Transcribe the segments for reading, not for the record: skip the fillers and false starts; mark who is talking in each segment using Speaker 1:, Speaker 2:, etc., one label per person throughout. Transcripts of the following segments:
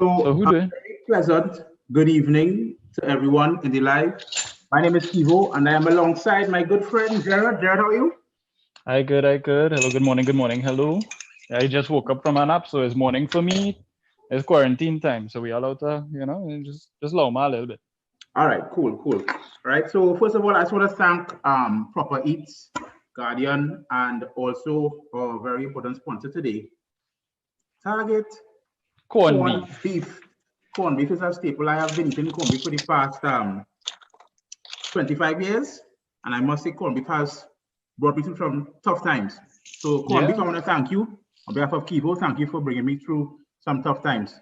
Speaker 1: So
Speaker 2: who do it?
Speaker 1: very pleasant good evening to everyone in the live. My name is Keevo, and I am alongside my good friend Gerard. Gerard, how are you?
Speaker 2: I good. Hello, good morning. Hello. I just woke up from a nap, so it's morning for me. It's quarantine time, so we allowed to, and just low my a little bit.
Speaker 1: All right, cool. All right, so first of all, I just want to thank Propa Eats, Guardian, and also a very important sponsor today, Target.
Speaker 2: Corned beef.
Speaker 1: Corned beef is a staple. I have been eating corned beef for the past 25 years, and I must say corned beef has brought me through some tough times. So corned beef, I want to thank you on behalf of Keevo. Thank you for bringing me through some tough times.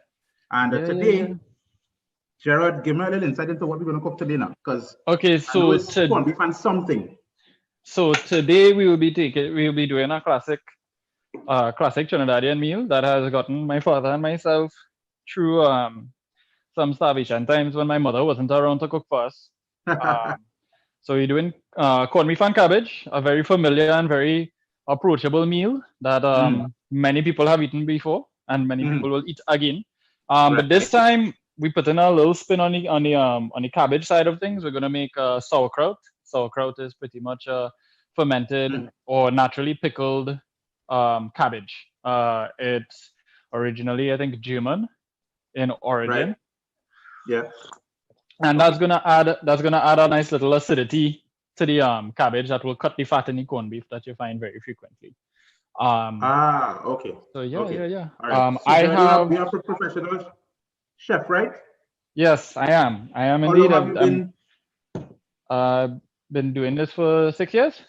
Speaker 1: And today, Gerard, give me a little insight into what we're going to cook today now, because
Speaker 2: so
Speaker 1: it's corned beef and something.
Speaker 2: So today we will be doing a classic Trinidadian meal that has gotten my father and myself through some starvation times when my mother wasn't around to cook for us. So we're doing corned beef and cabbage, a very familiar and very approachable meal that many people have eaten before and many people will eat again. But this time we put in a little spin on the cabbage side of things. We're gonna make sauerkraut. Sauerkraut is pretty much a fermented or naturally pickled cabbage. It's originally, I think, German in origin.
Speaker 1: Right. Yeah.
Speaker 2: And that's gonna add a nice little acidity to the cabbage that will cut the fat in the corned beef that you find very frequently.
Speaker 1: Okay.
Speaker 2: So yeah.
Speaker 1: All right. So we have a professional chef, right?
Speaker 2: Yes, I am. I am indeed. I've been doing this for 6 years.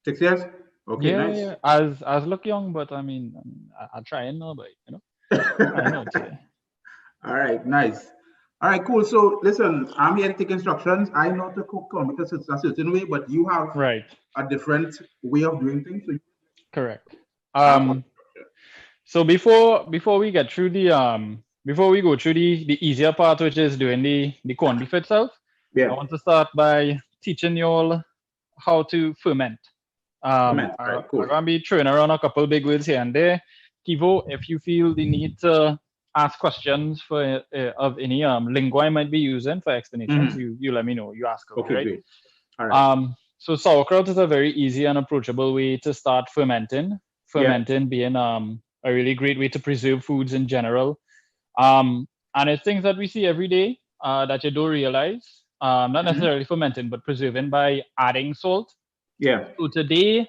Speaker 1: 6 years? Okay, nice.
Speaker 2: Yeah. As look young, but I mean, I'll try and know, but I know today.
Speaker 1: All right, nice. All right, cool. So listen, I'm here to take instructions. I know to cook corn because it's a certain way, but you have a different way of doing things. So
Speaker 2: correct. So before we get through before we go through the easier part, which is doing the corned beef itself, I want to start by teaching you all how to ferment.
Speaker 1: Ferment. All right, cool.
Speaker 2: I'm gonna be throwing around a couple big words here and there. Keevo, if you feel the need to ask questions for of any lingo I might be using for explanations, you let me know. You ask.
Speaker 1: Okay,
Speaker 2: right?
Speaker 1: Great. All right.
Speaker 2: So sauerkraut is a very easy and approachable way to start fermenting. Fermenting being a really great way to preserve foods in general. And it's things that we see every day that you don't realize. Not necessarily fermenting, but preserving by adding salt.
Speaker 1: Yeah.
Speaker 2: So today,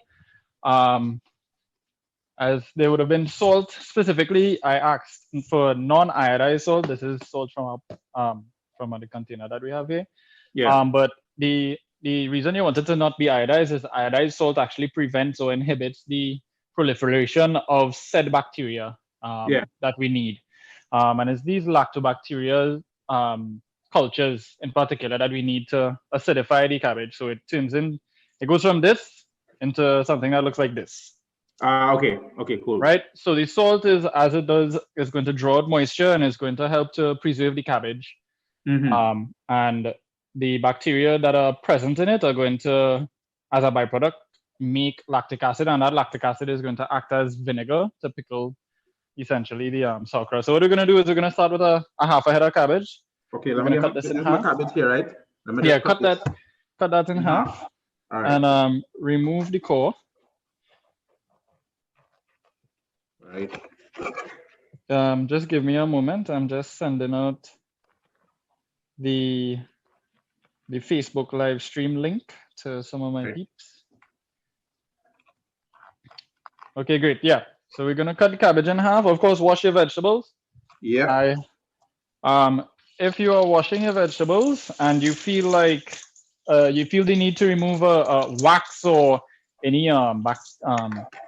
Speaker 2: as there would have been salt specifically, I asked for non-iodized salt. This is salt from the container that we have here.
Speaker 1: Yeah.
Speaker 2: But the reason you wanted to not be iodized is iodized salt actually prevents or inhibits the proliferation of said bacteria that we need. And it's these lactobacterial cultures in particular that we need to acidify the cabbage. So it goes from this into something that looks like this.
Speaker 1: Okay, cool.
Speaker 2: Right? So the salt is going to draw out moisture and is going to help to preserve the cabbage. And the bacteria that are present in it are going to, as a byproduct, make lactic acid, and that lactic acid is going to act as vinegar to pickle essentially the sauerkraut. So what we're going to do is we're going to start with a half a head of cabbage.
Speaker 1: Okay, let me cut this in half. Cabbage here, right?
Speaker 2: Cut that in half.
Speaker 1: All right.
Speaker 2: And remove the core.
Speaker 1: Right.
Speaker 2: Just give me a moment. I'm just sending out the Facebook live stream link to some of my peeps. Okay, great. Yeah. So we're gonna cut the cabbage in half. Of course, wash your vegetables.
Speaker 1: Yeah.
Speaker 2: If you are washing your vegetables and you feel like you feel the need to remove a wax or any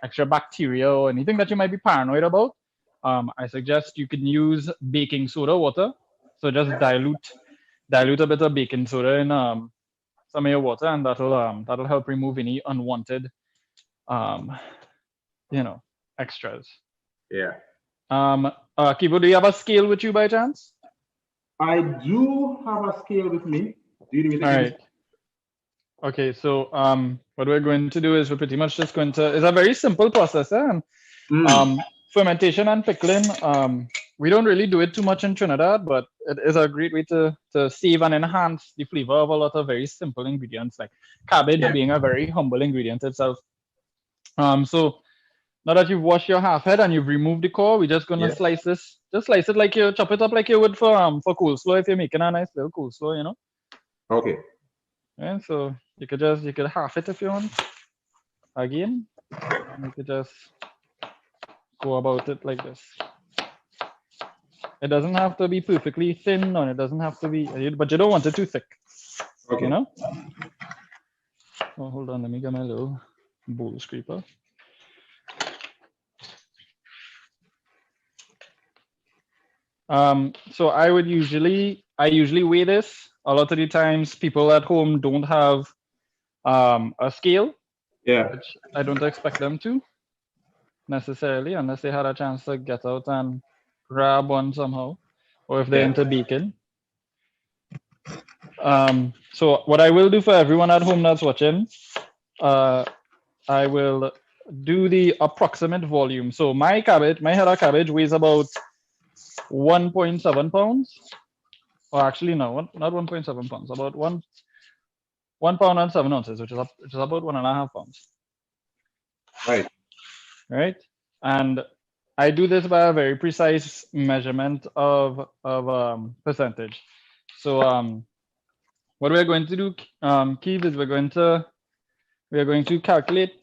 Speaker 2: extra bacteria or anything that you might be paranoid about, I suggest you can use baking soda water. So just dilute a bit of baking soda in some of your water, and that'll help remove any unwanted extras.
Speaker 1: Yeah.
Speaker 2: Keevo, do you have a scale with you by chance?
Speaker 1: I do have a scale with me. Do you
Speaker 2: All right. Okay, so what we're going to do is we're pretty much just going to, it's a very simple process. Fermentation and pickling we don't really do it too much in Trinidad, but it is a great way to save and enhance the flavor of a lot of very simple ingredients, like cabbage being a very humble ingredient itself. So now that you've washed your half head and you've removed the core, we're just gonna slice this. Just slice it like you chop it up like you would for coleslaw if you're making a nice little coleslaw, you know.
Speaker 1: Okay.
Speaker 2: Yeah, so you could half it if you want. Again, you could just go about it like this. It doesn't have to be perfectly thin, and it doesn't have to be, but you don't want it too thick.
Speaker 1: Okay.
Speaker 2: You know. Oh, hold on, let me get my little bowl scraper. So I usually weigh this. A lot of the times people at home don't have a scale.
Speaker 1: Yeah.
Speaker 2: Which I don't expect them to necessarily, unless they had a chance to get out and grab one somehow, or if they're into baking. So what I will do for everyone at home that's watching, I will do the approximate volume. So my head of cabbage weighs about 1.7 pounds. Or actually, no, not 1.7 pounds. About 1 pound and 7 ounces, which is about 1.5 pounds.
Speaker 1: Right.
Speaker 2: Right. And I do this by a very precise measurement of percentage. So what we're going to do, Keith, is we're going to calculate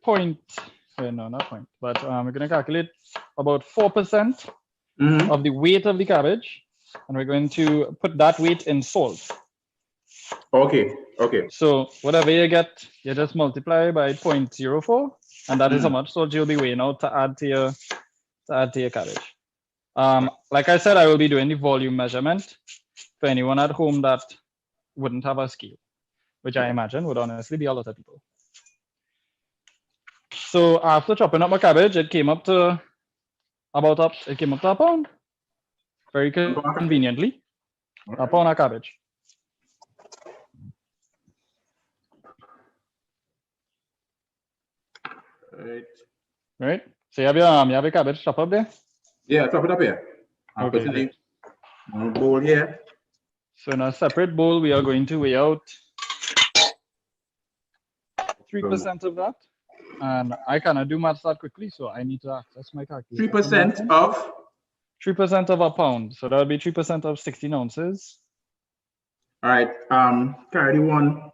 Speaker 2: we're going to calculate about 4% of the weight of the cabbage, and we're going to put that weight in salt.
Speaker 1: Okay. Okay. So
Speaker 2: whatever you get, you just multiply by 0.04, and that is how much salt you'll be weighing out to add to your cabbage. Like I said, I will be doing the volume measurement for anyone at home that wouldn't have a scale, which I imagine would honestly be a lot of people. So after chopping up my cabbage, it came up to a pound. Very conveniently, a pound of cabbage. Right. So you have your cabbage chop up there?
Speaker 1: Yeah, chop it up here. I'll put it in one bowl here.
Speaker 2: So in a separate bowl, we are going to weigh out 3% of that. And I cannot do math that quickly, so I need to access my calculator.
Speaker 1: 3% of?
Speaker 2: 3% of a pound. So that would be 3% of 16 ounces.
Speaker 1: All right. Carry one.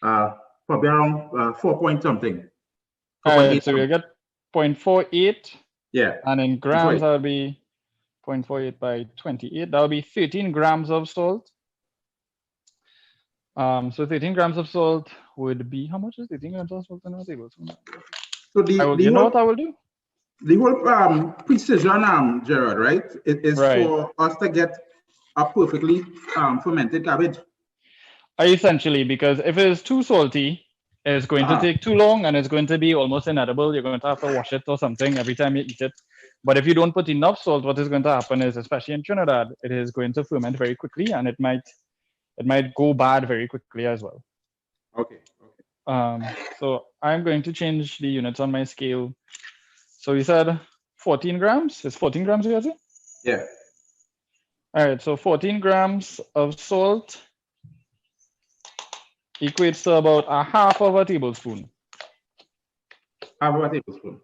Speaker 1: Probably around 4 point something.
Speaker 2: So we get 0.48.
Speaker 1: Yeah.
Speaker 2: And in grams, that would be 0.48 by 28. That would be 13 grams of salt. So 13 grams of salt would be, how much is 13 grams of salt in a tablespoon? So you know what I will do?
Speaker 1: The whole precision, Gerard, right? It is
Speaker 2: right.
Speaker 1: For us to get a perfectly fermented cabbage.
Speaker 2: Essentially, because if it is too salty, it's going to take too long and it's going to be almost inedible. You're going to have to wash it or something every time you eat it. But if you don't put enough salt, what is going to happen is, especially in Trinidad, it is going to ferment very quickly, and it might go bad very quickly as well.
Speaker 1: Okay.
Speaker 2: So I'm going to change the units on my scale. So you said 14 grams? Is 14 grams you guys?
Speaker 1: Yeah.
Speaker 2: All right, so 14 grams of salt equates to about a half of a tablespoon.
Speaker 1: Half of a tablespoon.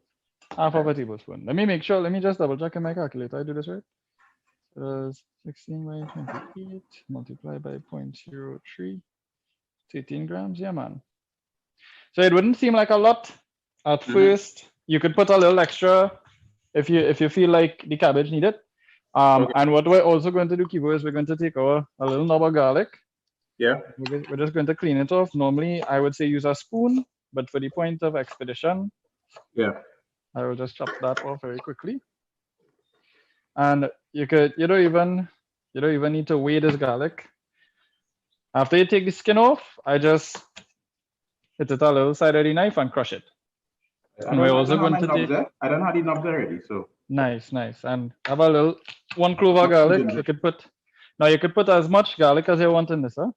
Speaker 2: Half of a tablespoon. Let me make sure. Let me just double check in my calculator. I do this right? 16 by 28 multiplied by 0.03. 13 grams. Yeah, man. So it wouldn't seem like a lot at first. You could put a little extra if you feel like the cabbage need it. And what we're also going to do, Keevo, is we're going to take a little knob of garlic.
Speaker 1: Yeah.
Speaker 2: We're just going to clean it off. Normally, I would say use a spoon, but for the point of expedition, I will just chop that off very quickly. And you don't even need to weigh this garlic. After you take the skin off, I just hit it a little side of the knife and crush it. And we're also going to take.
Speaker 1: I don't have the knobs already, so.
Speaker 2: Nice. And have a little 1 clove of garlic. You could put as much garlic as you want in this, huh?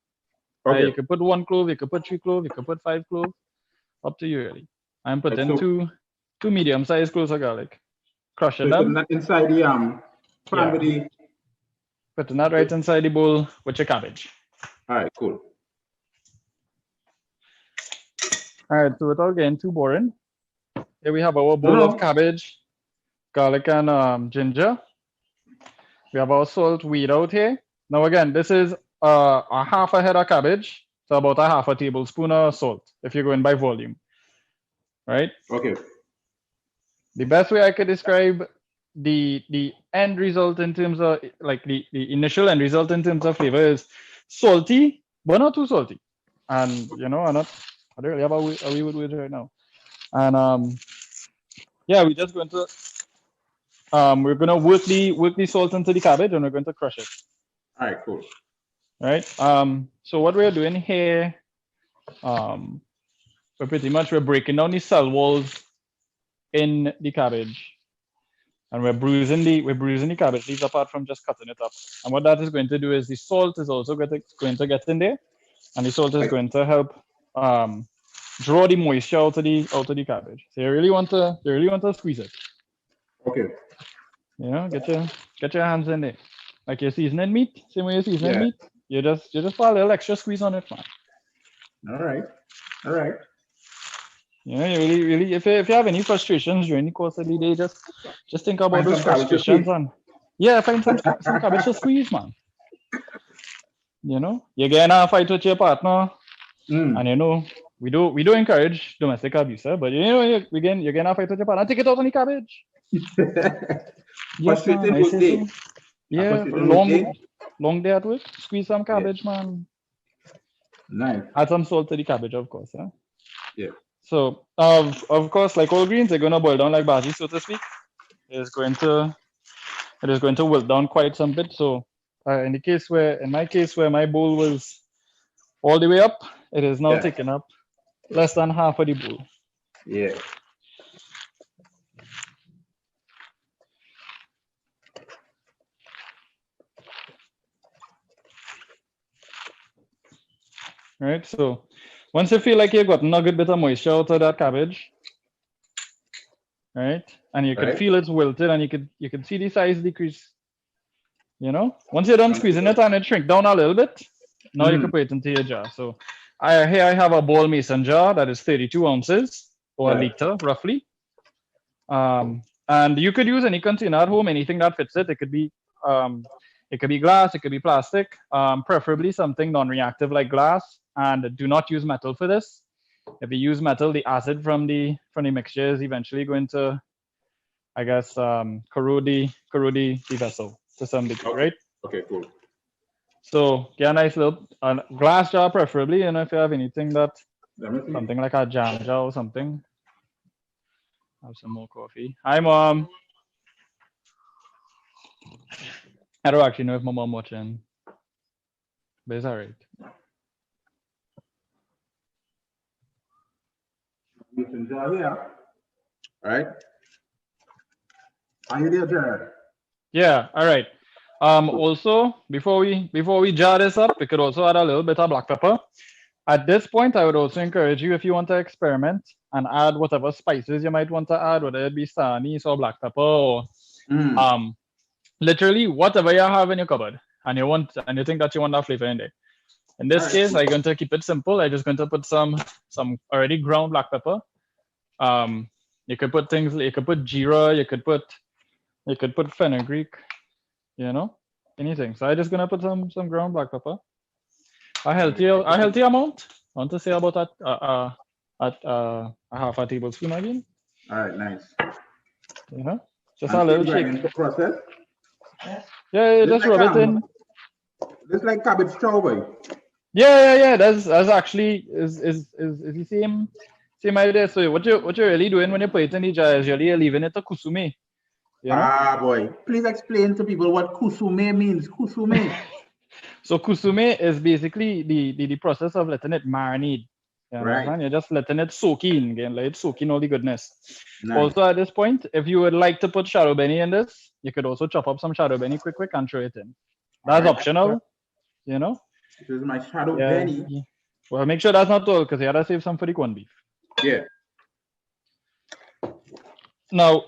Speaker 1: Okay.
Speaker 2: You could put 1 clove, you could put 3 cloves, you could put 5 cloves. Up to you, really. I'm putting two medium-sized cloves of garlic. crushing
Speaker 1: So putting
Speaker 2: them,
Speaker 1: that inside the pan with the.
Speaker 2: putting that right inside the bowl with your cabbage.
Speaker 1: All right, cool.
Speaker 2: All right, so without getting too boring, here we have our bowl of cabbage, garlic, and ginger. We have our salt weed out here. Now again, this is a half a head of cabbage, so about a half a tablespoon of salt if you're going by volume, right?
Speaker 1: Okay.
Speaker 2: The best way I could describe the end result in terms of like the initial end result in terms of flavor is salty, but not too salty. And you know, I don't really have a way with it right now. And yeah, we're just going to we're gonna work the salt into the cabbage and we're going to crush it.
Speaker 1: All right, cool.
Speaker 2: Right. So what we're doing here, we're breaking down the cell walls in the cabbage, and we're bruising the cabbage leaves apart from just cutting it up. And what that is going to do is the salt is also going to get in there, and the salt is going to help draw the moisture out of the cabbage. So you really want to squeeze it.
Speaker 1: Okay.
Speaker 2: You know, get your hands in there. Like you're seasoning meat, same way you're seasoning meat. You just put a little extra squeeze on it, man.
Speaker 1: All right. All right.
Speaker 2: You know, you really, if you have any frustrations during the course of the day, just think about those frustrations and find some cabbage to squeeze, man. You know, you're getting a fight with your partner, and you know, we do encourage domestic abuse, but you know, you're getting a fight with your partner. Take it out on the cabbage. Yes, man, I say so. Yeah, long day at work. Squeeze some cabbage, man.
Speaker 1: Nice.
Speaker 2: Add some salt to the cabbage, of course. Huh?
Speaker 1: Yeah.
Speaker 2: So, of course, like all greens, they're gonna boil down like bhaji, so to speak. It is going to wilt down quite some bit. So, in my case where my bowl was all the way up, it is now taking up less than half of the bowl.
Speaker 1: Yeah.
Speaker 2: Right. So, once you feel like you've gotten a good bit of moisture out of that cabbage, right, and you can feel it's wilted, and you can see the size decrease. You know, once you're done squeezing it and it shrink down a little bit, now you can put it into your jar. So, here I have a ball mason jar that is 32 ounces or a liter roughly. And you could use any container at home, anything that fits it. It could be glass, it could be plastic, preferably something non-reactive like glass. And do not use metal for this. If you use metal, the acid from the mixture is eventually going to, I guess, corrode the vessel to some degree, right?
Speaker 1: Okay, cool.
Speaker 2: So get a nice little glass jar, preferably. You know, if you have anything something like a jam jar or something. Have some more coffee. Hi, Mom. I don't actually know if my mom watching, but it's all right.
Speaker 1: All right. Are you there, Gerard?
Speaker 2: Yeah. All right. Also, before we jar this up, we could also add a little bit of black pepper. At this point, I would also encourage you, if you want to experiment and add whatever spices you might want to add, whether it be star anise or black pepper or literally whatever you have in your cupboard, and you think that you want that flavor in there. In this case, I'm going to keep it simple. I'm just going to put some already ground black pepper. You could put things. You could put jeera. You could put fenugreek. You know, anything. So I'm just gonna put some ground black pepper. A healthy amount. I want to say about a half a tablespoon again.
Speaker 1: All right, nice.
Speaker 2: You know, just a little shake.
Speaker 1: The process.
Speaker 2: Yeah, just like, rub it in.
Speaker 1: It's like cabbage chow, boy.
Speaker 2: Yeah. That's actually is the same idea. So what you're really doing when you put it in the jar is you're leaving it to kusume. You know?
Speaker 1: Boy. Please explain to people what kusume means. Kusume.
Speaker 2: So kusume is basically the process of letting it marinate. You know, you're just letting it soak in again, let it soak in all the goodness. Nice. Also at this point, if you would like to put shadow benny in this, you could also chop up some shadow benny quick and throw it in. That's optional, you know.
Speaker 1: This is my shadow benny.
Speaker 2: Well, make sure that's not all, because you gotta save some for the corned beef.
Speaker 1: Yeah.
Speaker 2: Now,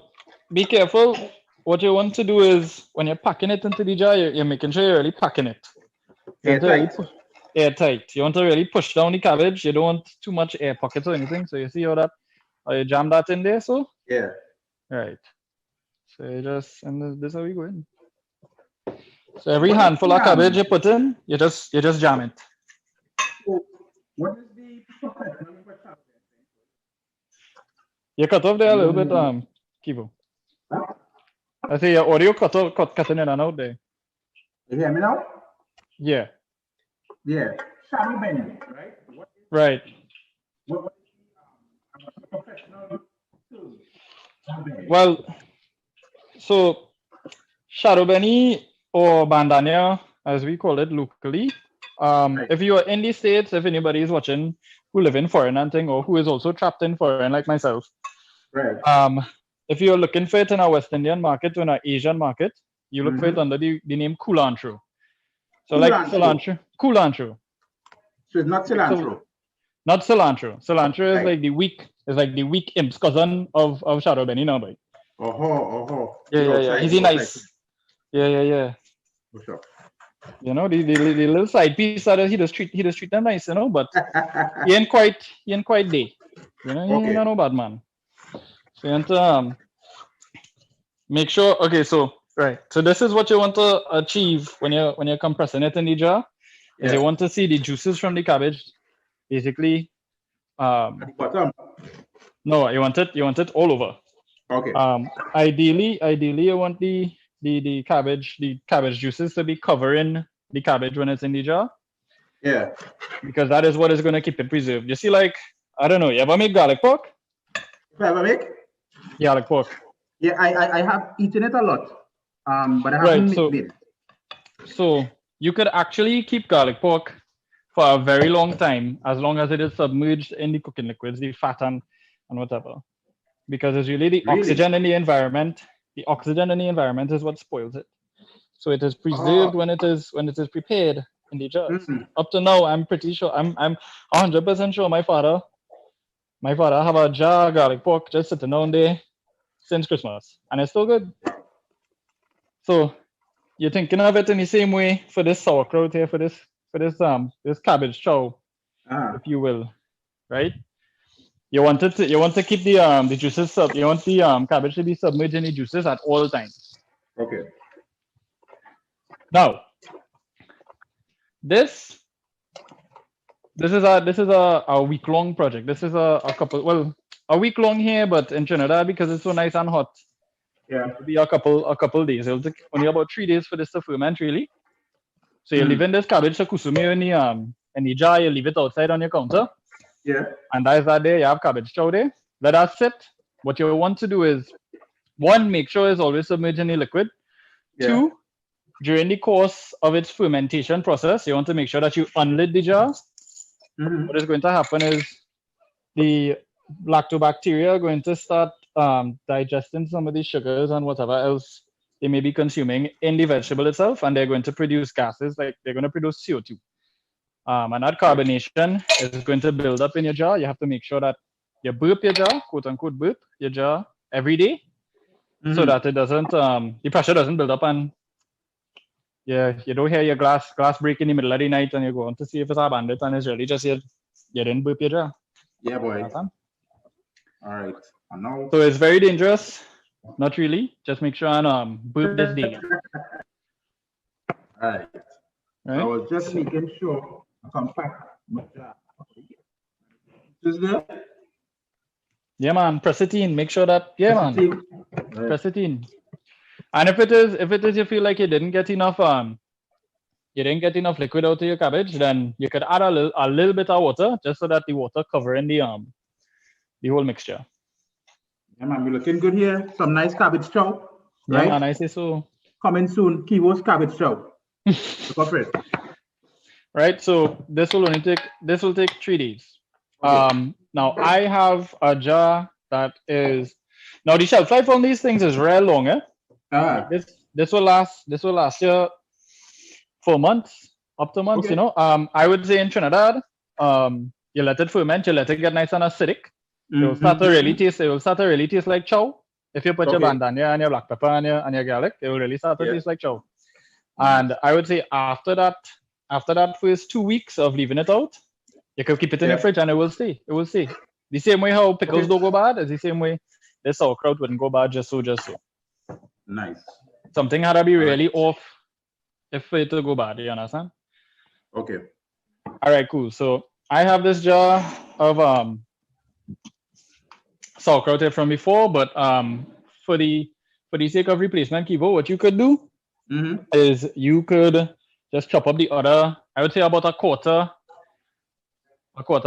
Speaker 2: be careful. What you want to do is when you're packing it into the jar, you're making sure you're really packing it. Airtight. You want to really push down the cabbage. You don't want too much air pockets or anything. So you see how you jam that in there. So
Speaker 1: yeah.
Speaker 2: Right. So you just and this is how we go in. So every handful of cabbage you put in, you just jam it.
Speaker 1: So what is the professional?
Speaker 2: You cut off there a little bit, Keevo. I say your audio cutting in and out there.
Speaker 1: You hear me now?
Speaker 2: Yeah.
Speaker 1: Yeah. Shadow Benny, right?
Speaker 2: Right.
Speaker 1: What is the professional tool?
Speaker 2: Well, so shadow benny or bandania, as we call it locally. Right. If you are in the States, if anybody is watching who live in foreign and thing, or who is also trapped in foreign like myself,
Speaker 1: right.
Speaker 2: If you're looking for it in a West Indian market or in an Asian market, you look for it under the name culantro. So like cilantro.
Speaker 1: So it's not cilantro.
Speaker 2: Not cilantro. Cilantro is like the weak imp's cousin of shadow benny now, boy. Yeah. He's nice. Yeah.
Speaker 1: For sure.
Speaker 2: You know, the little side piece that he just treat them nice, you know, but he ain't quite there. You know, he ain't no bad man. So you want to make sure. Okay, so right. So this is what you want to achieve when you're compressing it in the jar. Is you want to see the juices from the cabbage, basically.
Speaker 1: At the bottom.
Speaker 2: No, you want it all over.
Speaker 1: Okay.
Speaker 2: Ideally, you want the cabbage juices to be covering the cabbage when it's in the jar.
Speaker 1: Yeah.
Speaker 2: Because that is what is going to keep it preserved. You see, like, I don't know, you ever make garlic pork?
Speaker 1: You ever make?
Speaker 2: Garlic pork.
Speaker 1: Yeah, I have eaten it a lot. But I haven't made it.
Speaker 2: So you could actually keep garlic pork for a very long time, as long as it is submerged in the cooking liquids, the fat and whatever. Because it's really the oxygen in the environment. The oxygen in the environment is what spoils it. So it is preserved when it is prepared in the jars. Up to now, I'm pretty sure, I'm 100% sure my father have a jar of garlic pork just sitting down there since Christmas, and it's still good. So you're thinking of it in the same way for this sauerkraut here, for this cabbage chow, if you will, right? You want to keep the juices you want the cabbage to be submerged in the juices at all times.
Speaker 1: Okay.
Speaker 2: Now, this is a week-long project. This is a week-long here, but in Trinidad, because it's so nice and hot, it'll be a couple days. It'll take only about 3 days for this to ferment, really. So you're leaving this cabbage to kusume in the jar. You leave it outside on your counter.
Speaker 1: Yeah.
Speaker 2: And that is that day. You have cabbage chow there. Let that sit. What you want to do is, 1, make sure it's always submerged in the liquid. Yeah. 2, during the course of its fermentation process, you want to make sure that you unlid the jar. What is going to happen is the lactobacteria are going to start digesting some of the sugars and whatever else they may be consuming in the vegetable itself, and they're going to produce gases, like they're going to produce CO2. And that carbonation is going to build up in your jar. You have to make sure that you burp your jar, quote unquote burp your jar every day, so that it doesn't, the pressure doesn't build up, and you don't hear your glass break in the middle of the night and you go on to see if it's a bandit and it's really just you didn't burp your jar.
Speaker 1: Yeah, boy. All right. I know.
Speaker 2: So it's very dangerous. Not really. Just make sure and burp this daily.
Speaker 1: All right. I was just making sure I come back. Is there?
Speaker 2: Yeah, man. Press it in. Make sure that. Yeah, man. Press it in. And if it is, you feel like you didn't get enough liquid out of your cabbage, then you could add a little bit of water, just so that the water covering the whole mixture.
Speaker 1: Yeah, man, we're looking good here. Some nice cabbage chow. Right?
Speaker 2: Yeah, man, I say so.
Speaker 1: Coming soon, Keevo's cabbage chow. Look for it.
Speaker 2: Right. So this will take 3 days. Okay. Now I have a jar that is, now the shelf life on these things is real long, eh? This will last you 4 months, up to months. Okay. You know, I would say in Trinidad, you let it ferment, you let it get nice and acidic. It will start to really taste like chow. If you put your bandana and your black pepper and your garlic, it will really start to taste like chow. And I would say after that first 2 weeks of leaving it out, you can keep it in the fridge and it will stay. It will stay. The same way how pickles don't go bad is the same way the sauerkraut wouldn't go bad just so.
Speaker 1: Nice.
Speaker 2: Something had to be really off if it to go bad, you understand?
Speaker 1: Okay.
Speaker 2: All right, cool. So I have this jar of sauerkraut here from before, but for the sake of replacement, Keevo, what you could do is you could just chop up the other, I would say about a quarter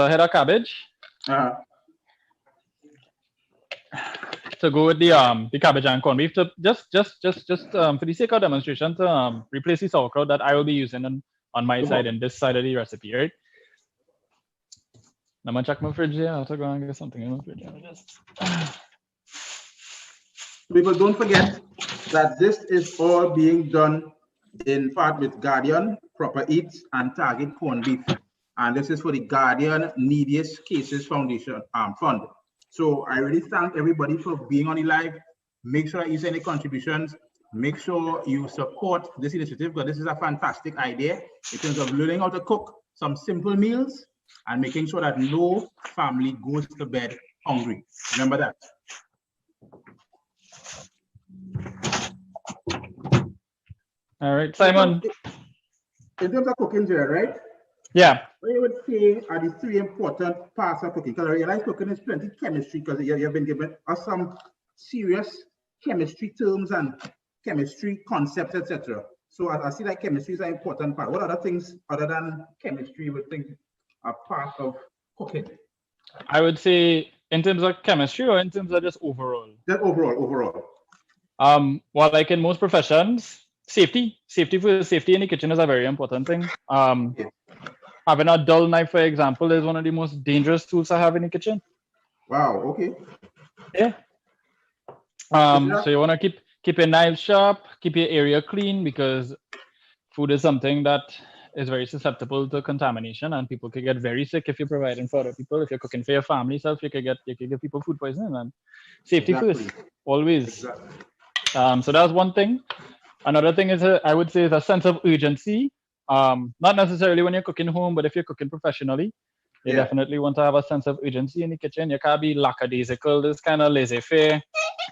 Speaker 2: head of cabbage. To go with the cabbage and corned beef, to just for the sake of demonstration, to replace the sauerkraut that I will be using on my side and this side of the recipe, right? I'm gonna check my fridge here. I have to go and get something in my fridge.
Speaker 1: People, don't forget that this is all being done in part with Guardian, Propa Eats, and Target Corned Beef. And this is for the Guardian Neediest Cases Foundation Fund. So I really thank everybody for being on the live. Make sure you send any contributions. Make sure you support this initiative, because this is a fantastic idea in terms of learning how to cook some simple meals and making sure that no family goes to bed hungry. Remember that.
Speaker 2: All right, Simon.
Speaker 1: In terms of cooking, Gerard, right?
Speaker 2: Yeah.
Speaker 1: What you would say are the three important parts of cooking? Because I realize cooking is plenty chemistry, because you've been given us some serious chemistry terms and chemistry concepts, etc. So I see that chemistry is an important part. What other things other than chemistry you would think are part of cooking?
Speaker 2: I would say in terms of chemistry or in terms of just overall?
Speaker 1: Just overall.
Speaker 2: Well, like in most professions, safety in the kitchen is a very important thing. Having a dull knife, for example, is one of the most dangerous tools I have in the kitchen.
Speaker 1: Wow. Okay.
Speaker 2: Yeah. So you want to keep your knives sharp, keep your area clean, because food is something that is very susceptible to contamination, and people can get very sick if you're providing for other people. If you're cooking for your family self, you can give people food poisoning. And safety first, always.
Speaker 1: Exactly.
Speaker 2: So that's one thing. Another thing is, I would say, is a sense of urgency. Not necessarily when you're cooking home, but if you're cooking professionally, you definitely want to have a sense of urgency in the kitchen. You can't be lackadaisical, this kind of laissez-faire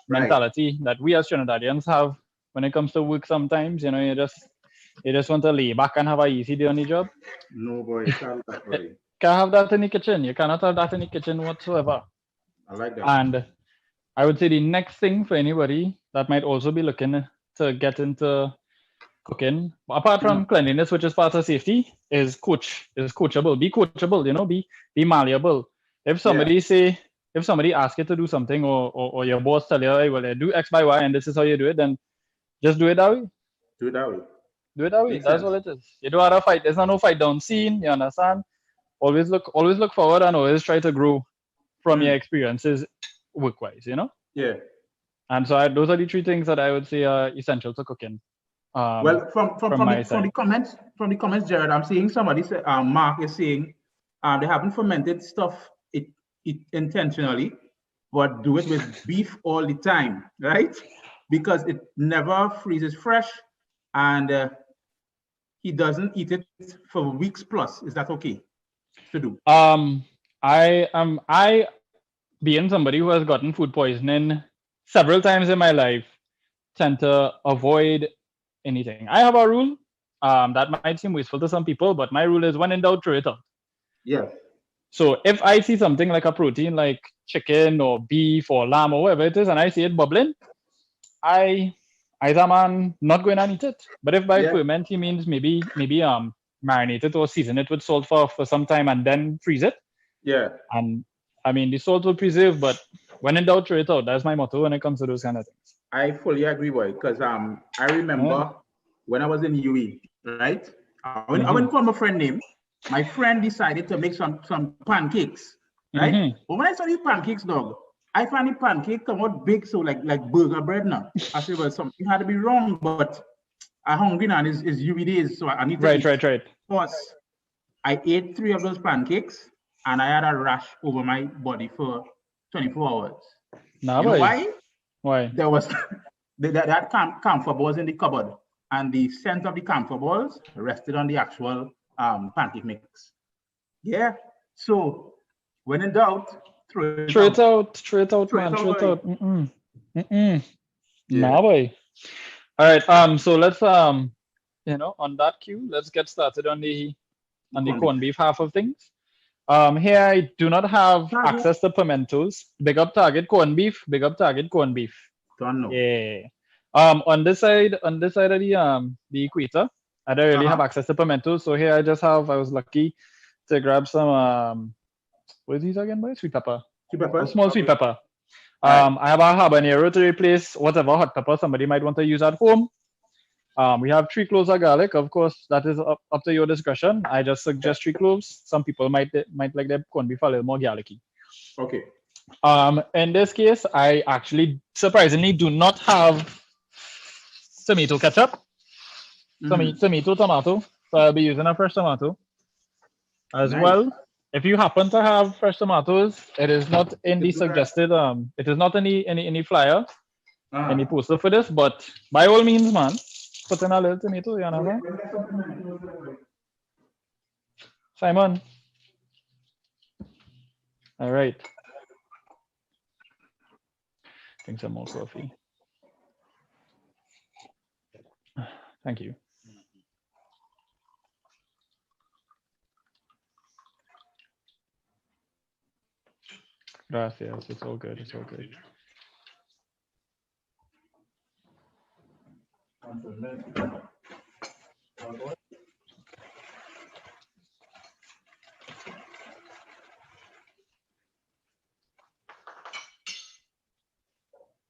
Speaker 2: mentality that we as Trinidadians have when it comes to work sometimes. You know, you just want to lay back and have an easy day on the job.
Speaker 1: No, boy, you can't have that, boy.
Speaker 2: Can't have that in the kitchen. You cannot have that in the kitchen whatsoever.
Speaker 1: I like that.
Speaker 2: And I would say the next thing for anybody that might also be looking to get into cooking, apart from cleanliness, which is part of safety, is coachable. Be coachable, you know, be malleable. If somebody asks you to do something, or your boss tell you, hey, well, do X by Y and this is how you do it, then just do it that way.
Speaker 1: Do it that way.
Speaker 2: Do it that way. That's all it is. You don't have to fight. There's no fight down scene. You understand? Always look forward and always try to grow from your experiences work-wise, you know?
Speaker 1: Yeah.
Speaker 2: And so those are the three things that I would say are essential to cooking.
Speaker 1: Well, from the comments, Gerard, I'm seeing somebody say, Mark is saying they haven't fermented stuff it intentionally, but do it with beef all the time, right? Because it never freezes fresh, and he doesn't eat it for weeks plus. Is that okay to do?
Speaker 2: I being somebody who has gotten food poisoning several times in my life, tend to avoid anything. I have a rule that might seem wasteful to some people, but my rule is when in doubt, throw it out.
Speaker 1: Yeah.
Speaker 2: So if I see something like a protein, like chicken or beef or lamb or whatever it is, and I see it bubbling, I'm not going to eat it. But if by ferment he means maybe marinate it or season it with salt for some time and then freeze it.
Speaker 1: Yeah.
Speaker 2: And I mean, the salt will preserve, but when in doubt, throw it out. That's my motto when it comes to those kind of things.
Speaker 1: I fully agree, boy, because I remember when I was in UE, right? I went from a friend named. My friend decided to make some pancakes, right? But when I saw these pancakes, dog, I found the pancake come out big, so like burger bread now. I said, well, something had to be wrong, but I'm hungry now, and it's UE days, so I need to eat.
Speaker 2: Right.
Speaker 1: Plus, I ate 3 of those pancakes, and I had a rash over my body for 24 hours.
Speaker 2: Nah,
Speaker 1: you know why?
Speaker 2: Why?
Speaker 1: There was that camphor balls in the cupboard, and the scent of the camphor balls rested on the actual pancake mix. Yeah. So when in doubt, throw it
Speaker 2: Throw
Speaker 1: out.
Speaker 2: it out. Throw it out,
Speaker 1: Throw it
Speaker 2: man.
Speaker 1: out,
Speaker 2: Throw it
Speaker 1: boy.
Speaker 2: out. Yeah.
Speaker 1: Yeah.
Speaker 2: Nah, boy. All right. So let's on that cue, let's get started on the corned beef half of things. Here I do not have
Speaker 1: Target.
Speaker 2: access to pimentos. Big up Target corned beef. Big up Target corned beef.
Speaker 1: Don't know.
Speaker 2: Yeah. On this side of the equator, I don't really have access to pimentos. So here I was lucky to grab some what is these again, boy? Sweet pepper.
Speaker 1: Sweet pepper.
Speaker 2: A small sweet pepper.
Speaker 1: Right.
Speaker 2: I have a habanero to replace whatever hot pepper somebody might want to use at home. We have 3 cloves of garlic. Of course, that is up to your discretion. I just suggest 3 cloves. Some people might like their corned beef a little more garlicky.
Speaker 1: Okay.
Speaker 2: In this case, I actually surprisingly do not have tomato ketchup. Tomato. So I'll be using a fresh tomato as well. If you happen to have fresh tomatoes, it is not in the suggested. It is not any flyer, any poster for this. But by all means, man, put in a little tomato. You know, Simon. All right. Drink some more coffee. Thank you. Gracias. It's all good. It's all good.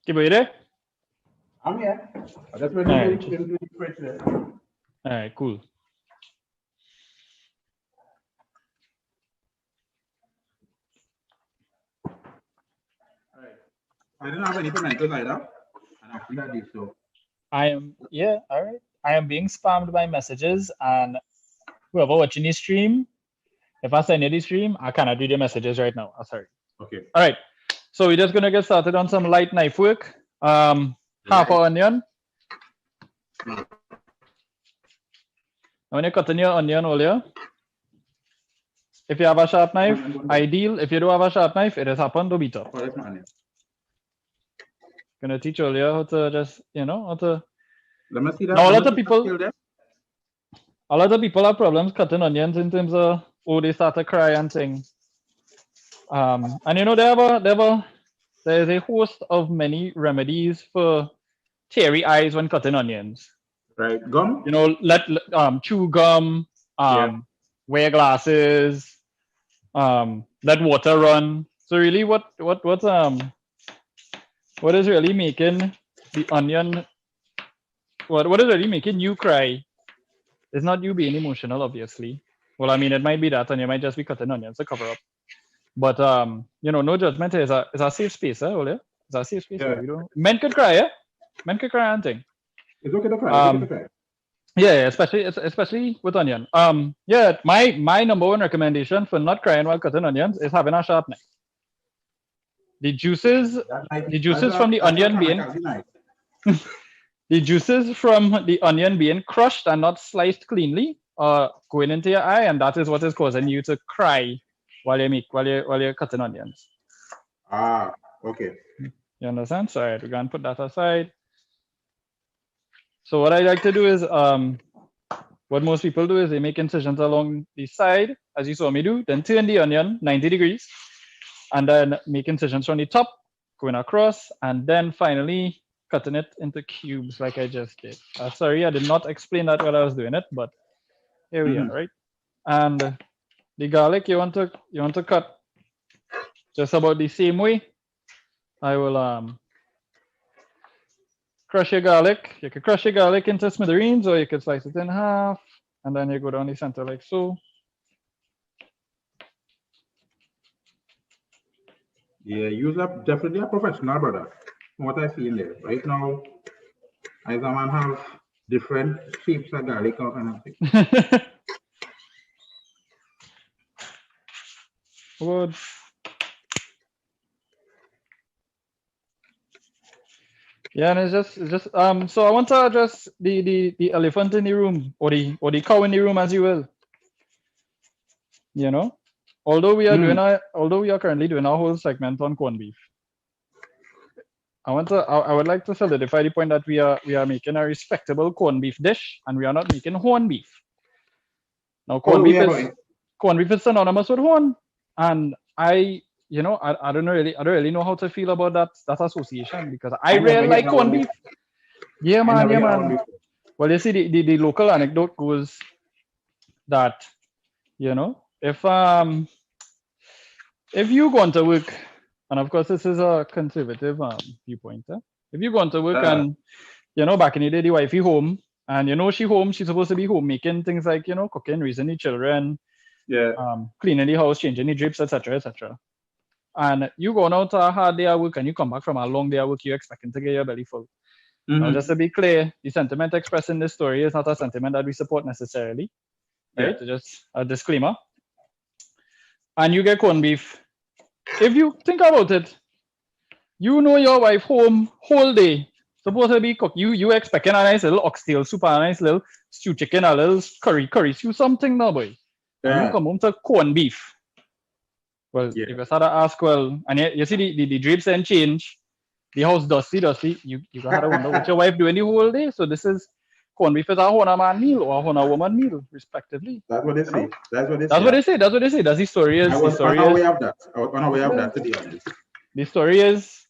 Speaker 2: Kibo, you there?
Speaker 1: I'm here. That's what all
Speaker 2: right, cool.
Speaker 1: I didn't have any pimentos either. And actually I did so.
Speaker 2: All right. I am being spammed by messages, and whoever watching this stream, if I send you the stream, I cannot read your messages right now. I'm sorry.
Speaker 1: Okay.
Speaker 2: All right. So we're just gonna get started on some light knife work. Half an onion. When you're cutting your onion earlier, if you have a sharp knife, ideal. If you don't have a sharp knife, it is happen to beat up. Gonna teach earlier how to just, how to.
Speaker 1: Let me see that.
Speaker 2: Now a lot of people have problems cutting onions in terms of they start to cry and things. And there's a host of many remedies for teary eyes when cutting onions.
Speaker 1: Right, gum.
Speaker 2: Chew gum, wear glasses, let water run. So really, what is really making the onion? What is really making you cry? It's not you being emotional, obviously. Well, I mean, it might be that, and you might just be cutting onions to cover up. But no judgment. It's a safe space, Ole. It's a safe space.
Speaker 1: Yeah.
Speaker 2: Men could cry, yeah. Men could cry and thing.
Speaker 1: It's okay to cry.
Speaker 2: Yeah, especially with onion. My number one recommendation for not crying while cutting onions is having a sharp knife. The juices from the onion being crushed and not sliced cleanly are going into your eye, and that is what is causing you to cry while you're cutting onions.
Speaker 1: Okay.
Speaker 2: You understand? So we're gonna put that aside. So what I like to do is what most people do is they make incisions along the side, as you saw me do, then turn the onion 90 degrees, and then make incisions from the top, going across, and then finally cutting it into cubes like I just did. Sorry, I did not explain that while I was doing it, but here we are, right? And the garlic you want to cut just about the same way. I will crush your garlic. You can crush your garlic into smithereens, or you can slice it in half, and then you go down the center like so.
Speaker 1: Yeah, you're definitely a professional, brother. From what I see in there. Right now, I have different shapes of garlic and everything.
Speaker 2: Good. Yeah, and it's just so I want to address the elephant in the room, or the cow in the room, as you will. You know, although we are currently doing our whole segment on corned beef, I would like to solidify the point that we are making a respectable corned beef dish, and we are not making horn beef. Now, corned beef is synonymous with horn, and I don't really know how to feel about that association, because I really like corned beef. Yeah, man. Well, you see, the local anecdote goes that, if you go to work, and of course this is a conservative viewpoint, if you go to work and back in the day the wifey home, and she's supposed to be home making things like cooking, raising the children, cleaning the house, changing the drapes, etc. And you go out to a hard day at work and you come back from a long day at work, you're expecting to get your belly full. Now, just to be clear, the sentiment expressed in this story is not a sentiment that we support necessarily. Right? Just a disclaimer. And you get corned beef. If you think about it, your wife home whole day, supposed to be cooked. You expecting a nice little oxtail soup, a nice little stew chicken, a little curry stew, something now, boy. And you come home to corned beef. Well, if you start to ask, and you see the drapes and change, the house dusty, you gotta wonder what your wife doing the whole day. So this is corned beef is a Hona man meal or a Hona woman meal, respectively.
Speaker 1: That's what they say. That's what
Speaker 2: they say. That's the story is.
Speaker 1: I was unaware of that. To be honest.
Speaker 2: The story is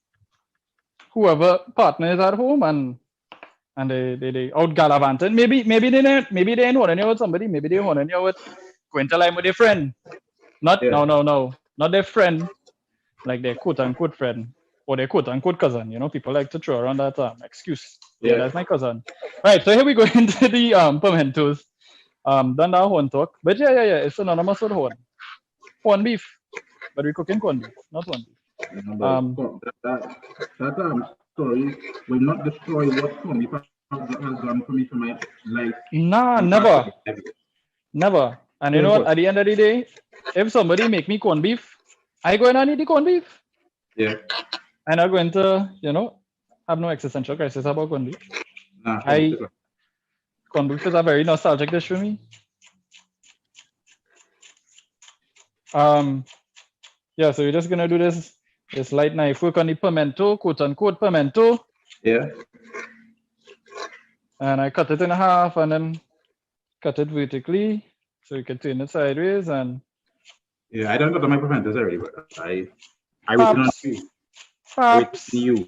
Speaker 2: whoever partner is at home and they out gallivanting. Maybe they ain't honing you with somebody. Maybe they honing you with going to line with their friend. No, not their friend, like their quote unquote friend. Or their quote-unquote cousin, people like to throw around that excuse. Yeah, that's my cousin. Right, so here we go into the pimentos. Done that horn talk. But yeah, it's synonymous with horn. Corned beef. But we're cooking corned beef, not horn beef.
Speaker 1: That story will not destroy what corned beef has done for me for my life.
Speaker 2: Nah, never. And you know what? At the end of the day, if somebody make me corned beef, I go and eat the corned beef.
Speaker 1: Yeah.
Speaker 2: I'm not going to, have no existential crisis about corned beef. Corned beef is a very nostalgic dish for me. So we're just gonna do this light knife work on the pimento, quote unquote pimento.
Speaker 1: Yeah.
Speaker 2: And I cut it in half and then cut it vertically so you can turn it sideways and.
Speaker 1: Yeah, I don't cut my pimentos already, but I was on you.
Speaker 2: Perhaps.
Speaker 1: You.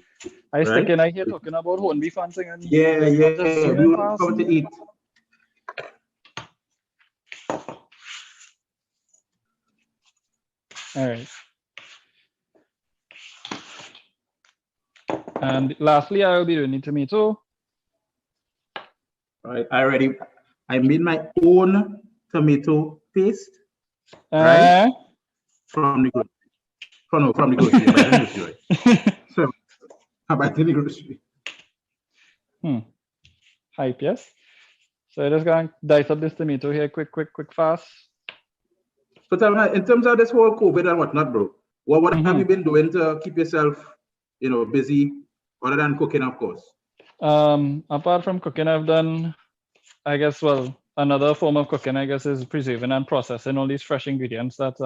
Speaker 2: I stick in here talking about horned beef and thing.
Speaker 1: Yeah. You come to eat.
Speaker 2: All right. And lastly, I will be doing the tomato.
Speaker 1: All right, I made my own tomato paste. Right? From the grocery. So, how about the grocery?
Speaker 2: Hype, yes. So I just gonna dice up this tomato here, quick, fast.
Speaker 1: So tell me, in terms of this whole COVID and whatnot, bro, what have you been doing to keep yourself, busy, other than cooking, of course?
Speaker 2: Apart from cooking, I've done, I guess, another form of cooking, I guess, is preserving and processing all these fresh ingredients that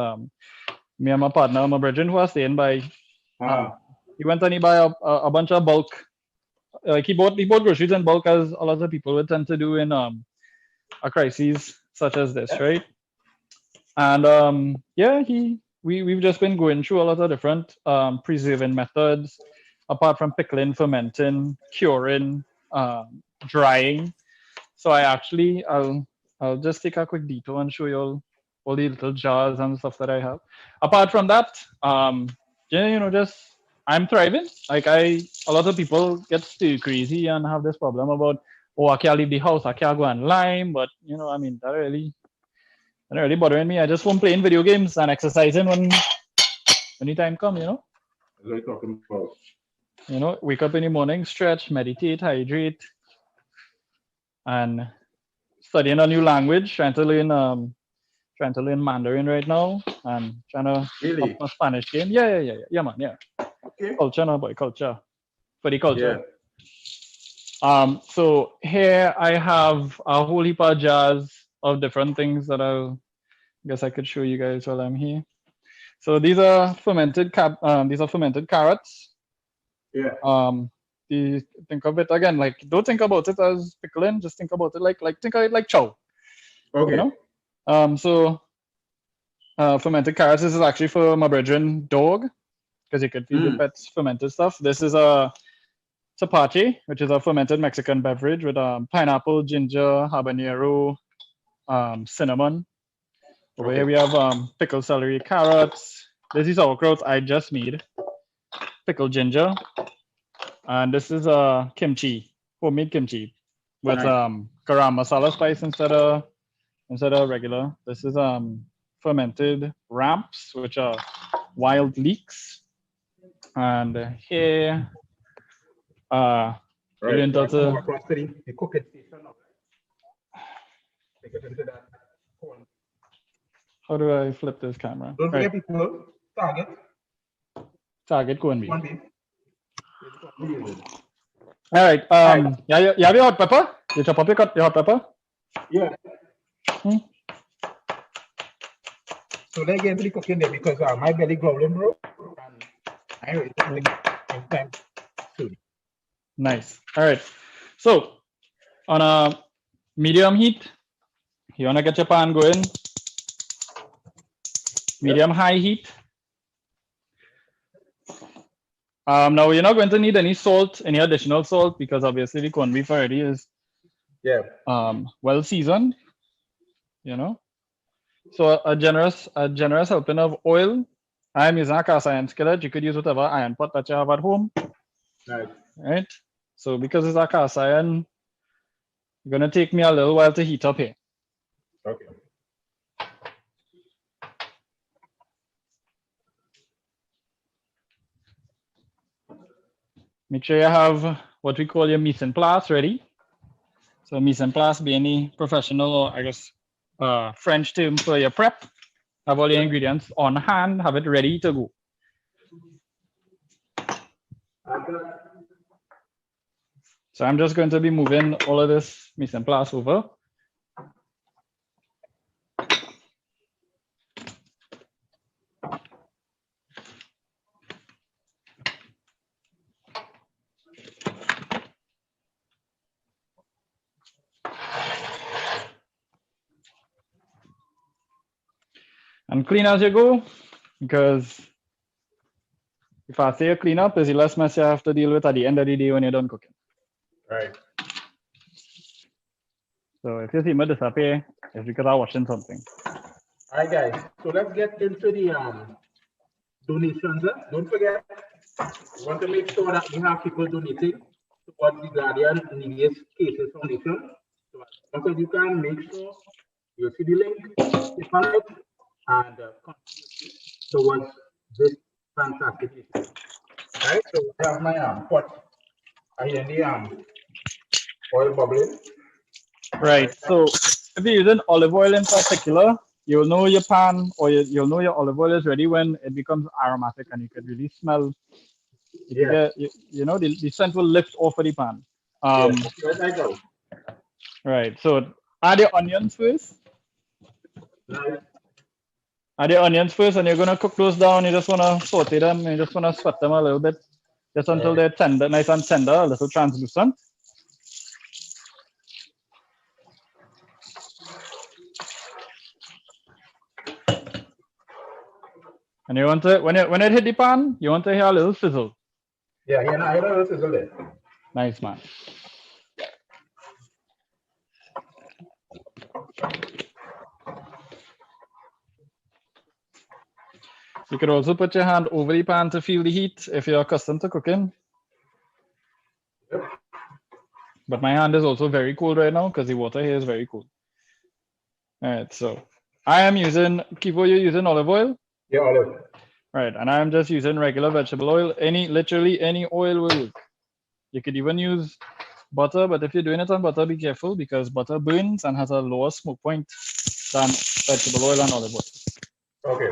Speaker 2: me and my partner, my brethren, who are staying by, he went and he buy a bunch of bulk. Like he bought groceries in bulk, as a lot of people would tend to do in a crisis such as this, right? And we've just been going through a lot of different preserving methods, apart from pickling, fermenting, curing, drying. So I'll just take a quick detour and show you all the little jars and stuff that I have. Apart from that, just I'm thriving. Like a lot of people get too crazy and have this problem about, I can't leave the house, I can't go online. But that really bothering me. I just want playing video games and exercising when the time comes,
Speaker 1: What are you talking about?
Speaker 2: Wake up in the morning, stretch, meditate, hydrate, and studying a new language, trying to learn Mandarin right now, and trying to up my Spanish game. Yeah, man, yeah.
Speaker 1: Okay.
Speaker 2: Culture now, boy, culture. For the culture. So here I have a whole heap of jars of different things that I guess I could show you guys while I'm here. So these are fermented carrots.
Speaker 1: Yeah.
Speaker 2: You think of it again, like don't think about it as pickling, just think about it like think of it like chow.
Speaker 1: Okay.
Speaker 2: You know? So fermented carrots, this is actually for my brethren dog, because you could feed your pets fermented stuff. This is a tapache, which is a fermented Mexican beverage with pineapple, ginger, habanero, cinnamon. Over here we have pickled celery, carrots. This is sauerkraut I just made, pickled ginger, and this is kimchi, homemade kimchi with garam masala spice instead of regular. This is fermented ramps, which are wild leeks, and here we learned how to.
Speaker 1: The cooking station. Take it into that corn.
Speaker 2: How do I flip this camera?
Speaker 1: Don't forget people,
Speaker 2: Target corned beef.
Speaker 1: corned beef.
Speaker 2: All right. Yeah, you have your hot pepper? You chop up your hot pepper?
Speaker 1: Yeah. So let's get into the cooking there because my belly growling, bro. And I ready to take time soon.
Speaker 2: Nice. All right. So on a medium heat, you wanna get your pan going. Medium high heat. Now you're not going to need any salt, any additional salt, because obviously the corned beef already is well seasoned. You know. So a generous helping of oil. I'm using a cast iron skillet. You could use whatever iron pot that you have at home.
Speaker 1: Nice.
Speaker 2: Right. So because it's a cast iron, it's gonna take me a little while to heat up here.
Speaker 1: Okay.
Speaker 2: Make sure you have what we call your mise en place ready. So mise en place being the professional, or I guess French term for your prep. Have all your ingredients on hand, have it ready to go. So I'm just going to be moving all of this mise en place over. And clean as you go, because the faster you clean up, is the less mess you have to deal with at the end of the day when you're done cooking.
Speaker 1: Right.
Speaker 2: So if you see me disappear, it's because I'm watching something.
Speaker 1: All right, guys. So let's get into the donations. Don't forget, we want to make sure that we have people donating towards the Guardian Neediest Cases Foundation. So as much as you can, make sure you see the link, click on it, and contribute towards this fantastic issue. All right. So I have my pot. I hear the oil bubbling.
Speaker 2: Right. So if you're using olive oil in particular, you'll know your pan or you'll know your olive oil is ready when it becomes aromatic and you can really smell. You know, the scent will lift off of the pan. Right. So add your onions first.
Speaker 1: Nice.
Speaker 2: Add your onions first, and you're gonna cook those down. You just wanna saute them. You just wanna sweat them a little bit, just until they're tender, nice and tender, a little translucent. And you want to, when it hit the pan, you want to hear a little sizzle.
Speaker 1: Yeah, I hear a little sizzle there.
Speaker 2: Nice, man. You could also put your hand over the pan to feel the heat if you're accustomed to cooking.
Speaker 1: Yep.
Speaker 2: But my hand is also very cold right now because the water here is very cold. All right, so I am using, Keevo, you're using olive oil?
Speaker 1: Yeah, olive.
Speaker 2: Right, and I'm just using regular vegetable oil. Literally any oil will work. You could even use butter, but if you're doing it on butter, be careful because butter burns and has a lower smoke point than vegetable oil and olive oil.
Speaker 1: Okay.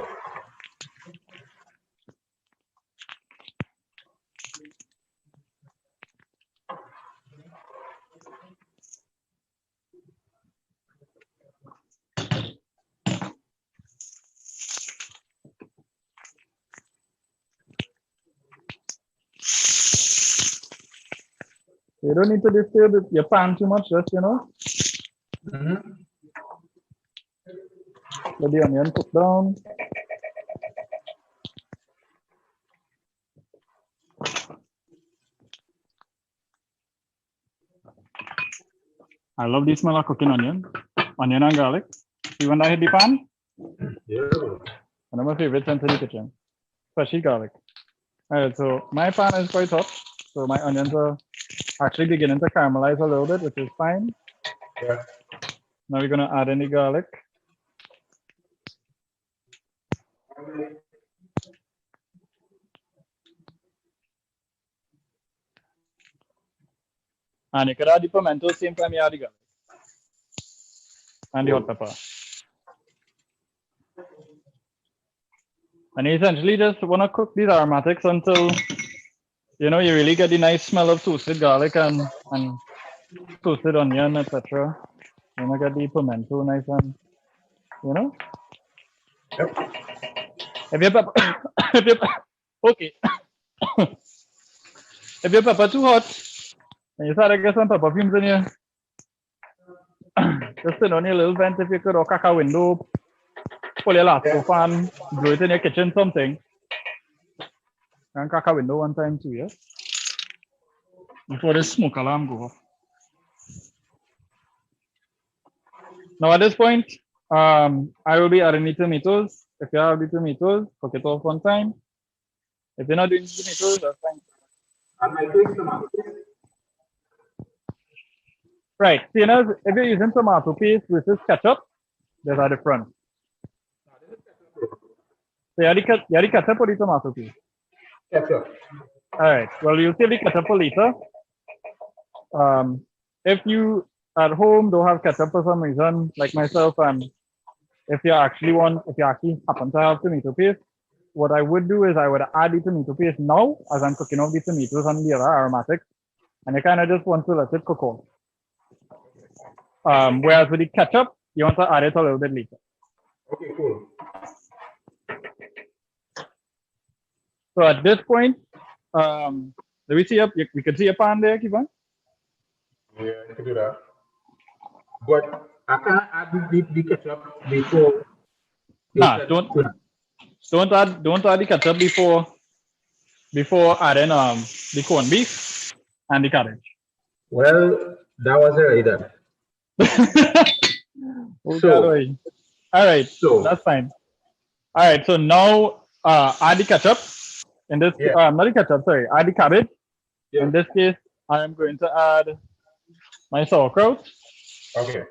Speaker 2: You don't need to disturb your pan too much, just, you know. Let the onion cook down. I love the smell of cooking onion and garlic. See when I hit the pan?
Speaker 1: Yeah.
Speaker 2: One of my favorites in the kitchen, especially garlic. All right, so my pan is quite hot, so my onions are actually beginning to caramelize a little bit, which is fine.
Speaker 1: Yeah.
Speaker 2: Now we're gonna add in the garlic. And you could add the pimento same time you add the garlic. And the hot pepper. And you essentially just want to cook these aromatics until, you know, you really get the nice smell of toasted garlic and toasted onion, etc. You want to get the pimento nice and, you know.
Speaker 1: Yep.
Speaker 2: If your pepper, if your, okay. If your pepper too hot, and you start to get some pepper fumes in here, just turn on your little vent if you could, or crack a window, pull your laptop fan, blow it in your kitchen, something. And crack a window one time too, yeah? Before the smoke alarm go off. Now at this point, I will be adding the tomatoes. If you have the tomatoes, cook it off one time. If you're not doing tomatoes, that's fine.
Speaker 1: And my doing tomato paste.
Speaker 2: Right, so you know, if you're using tomato paste versus ketchup, there's a difference. So you have the ketchup or the tomato paste?
Speaker 1: Ketchup.
Speaker 2: All right, well, you'll save the ketchup for later. If you at home don't have ketchup for some reason, like myself, and if you actually happen to have tomato paste, what I would do is I would add the tomato paste now as I'm cooking off the tomatoes and the other aromatics, and you kind of just want to let it cook off. Whereas with the ketchup, you want to add it a little bit later.
Speaker 1: Okay, cool.
Speaker 2: So at this point, let me see we can see your pan there, Kevin.
Speaker 1: Yeah, you can do that. But I can't add the ketchup before.
Speaker 2: Nah, don't add the ketchup before adding the corned beef and the cabbage.
Speaker 1: Well, that was already done.
Speaker 2: Okay, all right, so that's fine. All right, so now add the ketchup. In this, not the ketchup, sorry, add the cabbage. Yeah. In this case, I am going to add my sauerkraut.
Speaker 1: Okay.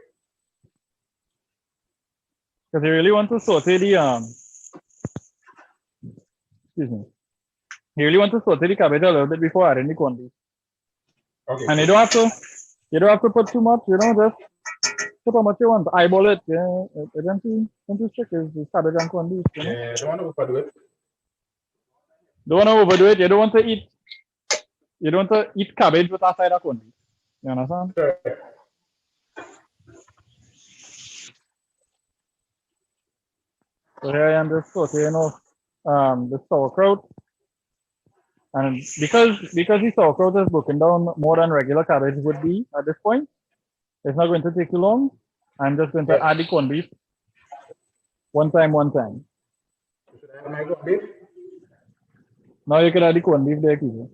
Speaker 2: Because you really want to saute the excuse me. You really want to saute the cabbage a little bit before adding the corned beef. Okay. And you don't have to put too much, you know, just put how much you want. Eyeball it, yeah. It don't too strict, it's cabbage and corned beef. You know?
Speaker 1: Yeah, don't want to overdo it.
Speaker 2: Don't want to overdo it. You don't want to eat cabbage with a side of corned beef. You understand?
Speaker 1: Sure.
Speaker 2: So here I am just sauteing off the sauerkraut. And because the sauerkraut is broken down more than regular cabbage would be at this point, it's not going to take too long. I'm just going to add the corned beef one time.
Speaker 1: Should I add my corned beef?
Speaker 2: Now you can add the corned beef there, Kivo.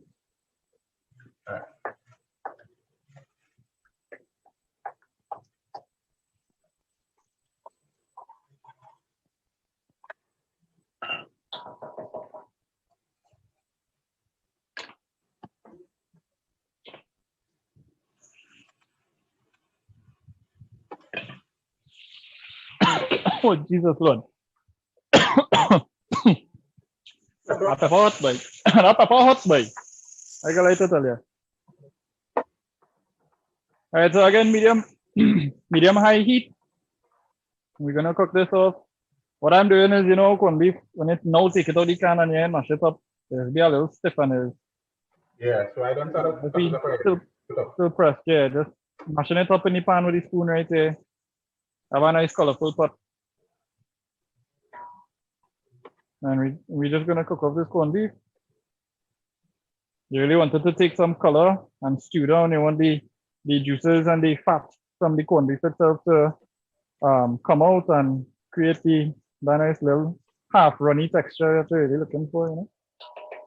Speaker 2: Oh, Jesus Lord. That pepper hot, boy. That pepper hot, boy. I can like to tell you. All right, so again, medium high heat. We're gonna cook this off. What I'm doing is, you know, corned beef, when it's now take it out the can and mash it up, it'll be a little stiff and it'll.
Speaker 1: Yeah, so I don't start
Speaker 2: still pressed, yeah, just mashing it up in the pan with the spoon right there. Have a nice colorful pot. And we're just gonna cook off this corned beef. You really wanted to take some color and stew down. You want the juices and the fat from the corned beef itself to come out and create the nice little half runny texture that you're really looking for, you know?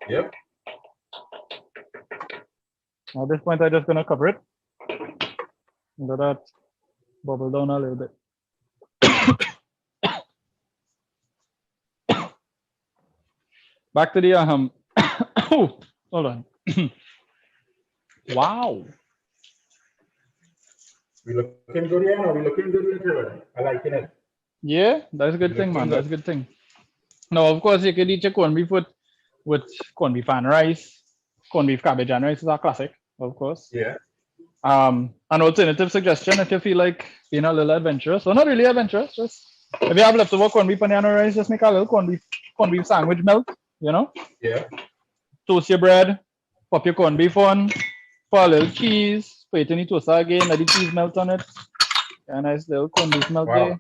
Speaker 1: Yep.
Speaker 2: At this point, I'm just gonna cover it. Let that bubble down a little bit. Back to the oh, hold on. Wow.
Speaker 1: We looking good here, we looking good here. I like it.
Speaker 2: Yeah, that's a good thing, man. That's a good thing. Now, of course, you could eat your corned beef with corned beef and rice. Corned beef, cabbage, and rice is a classic, of course.
Speaker 1: Yeah.
Speaker 2: An alternative suggestion if you feel like being a little adventurous, or not really adventurous, just if you have leftover corned beef and rice, just make a little corned beef sandwich melt, you know?
Speaker 1: Yeah.
Speaker 2: Toast your bread, pop your corned beef on, put a little cheese, put it in the toaster again, let the cheese melt on it. A nice little corned beef melt there.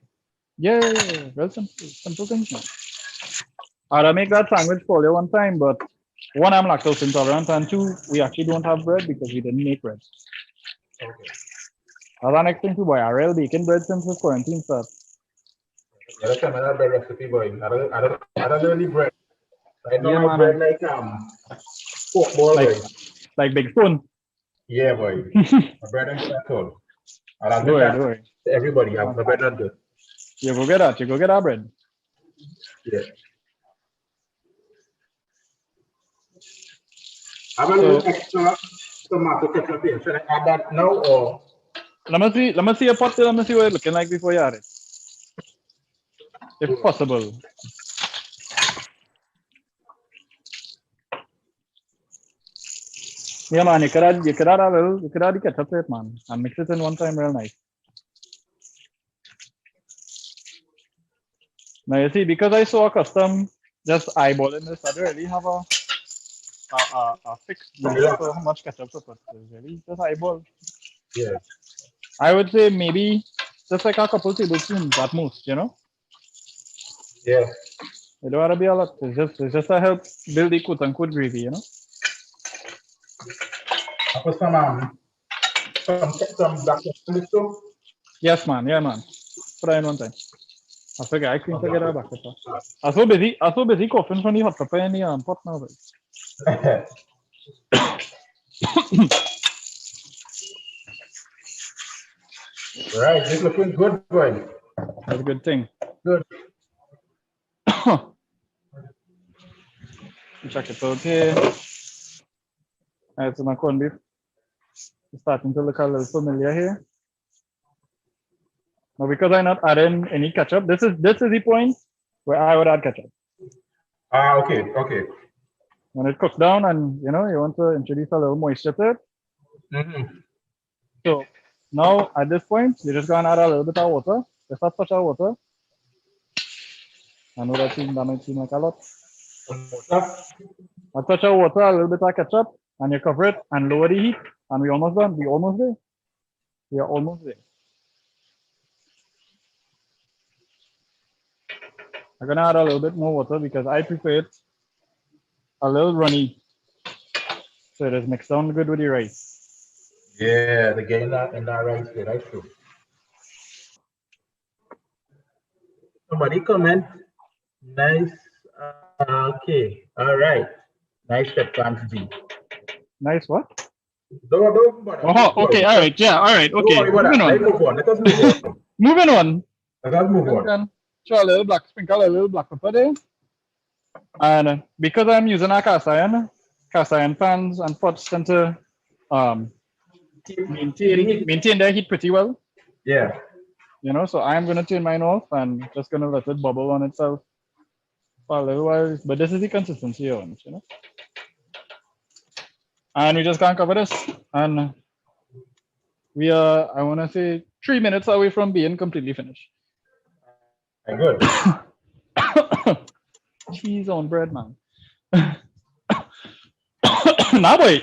Speaker 2: Yeah, real simple things, man. I'd make that sandwich for you one time, but one, I'm lactose intolerant, and two, we actually don't have bread because we didn't make bread.
Speaker 1: Okay.
Speaker 2: That's the next thing to buy a real bacon bread since the quarantine started.
Speaker 1: Yeah, that's another bread recipe, boy. I don't really bread. I know
Speaker 2: Yeah,
Speaker 1: I bread like pork ball, boy.
Speaker 2: Like Big Foon.
Speaker 1: Yeah, boy. My bread and that's all. I'll do that to everybody. I'm my bread and good.
Speaker 2: You go get that. You go get our bread.
Speaker 1: Yeah. Have a little extra tomato ketchup here. Should I add that now or?
Speaker 2: Let me see your pot. Let me see what it's looking like before you add it. If possible. Yeah, man. You could add the ketchup to it, man, and mix it in one time, real nice. Now you see, because I so accustomed just eyeballing this, I don't really have a fixed number for how much ketchup to put. It's really just eyeball.
Speaker 1: Yeah.
Speaker 2: I would say maybe just like a couple tablespoons at most, you know?
Speaker 1: Yeah.
Speaker 2: It don't gotta be a lot. It's just to help build the quote unquote gravy, you know?
Speaker 1: I put some black pepper too.
Speaker 2: Yes, man. Yeah, man. Put that in one time. I forget. I couldn't forget about black pepper. I'm so busy coughing from the hot pepper in the pot now.
Speaker 1: Right, this looking good, boy.
Speaker 2: That's a good thing.
Speaker 1: Good.
Speaker 2: Check it out here. Alright, so my corned beef is starting to look a little familiar here. Now, because I'm not adding any ketchup, this is the point where I would add ketchup.
Speaker 1: Okay.
Speaker 2: When it cooks down and you want to introduce a little moisture to it.
Speaker 1: Mm-hmm.
Speaker 2: So now at this point, you're just gonna add a little bit of water. Just a touch of water. I know that might seem like a lot. A touch of water, a little bit of ketchup, and you cover it and lower the heat. And we're almost done. We're almost there. We are almost there. I'm gonna add a little bit more water because I prefer it a little runny. So it is mixed down good with the rice.
Speaker 1: Yeah, the getting that in that rice, yeah, that's true. Somebody comment. Nice. Okay. All right. Nice step, G.
Speaker 2: Nice what?
Speaker 1: Don't
Speaker 2: oh, okay. All right. Yeah. All right. Okay. Moving on.
Speaker 1: Move on. Let us move on.
Speaker 2: Moving on.
Speaker 1: Let us move on.
Speaker 2: Sprinkle a little black pepper there. And because I'm using a cast iron pans and pots tend to maintain their heat pretty well.
Speaker 1: Yeah.
Speaker 2: So I'm gonna turn mine off and just gonna let it bubble on itself for a little while. But this is the consistency on it, And we just can't cover this. And we are, I wanna say, 3 minutes away from being completely finished.
Speaker 1: Good.
Speaker 2: Cheese on bread, man. Nah, boy.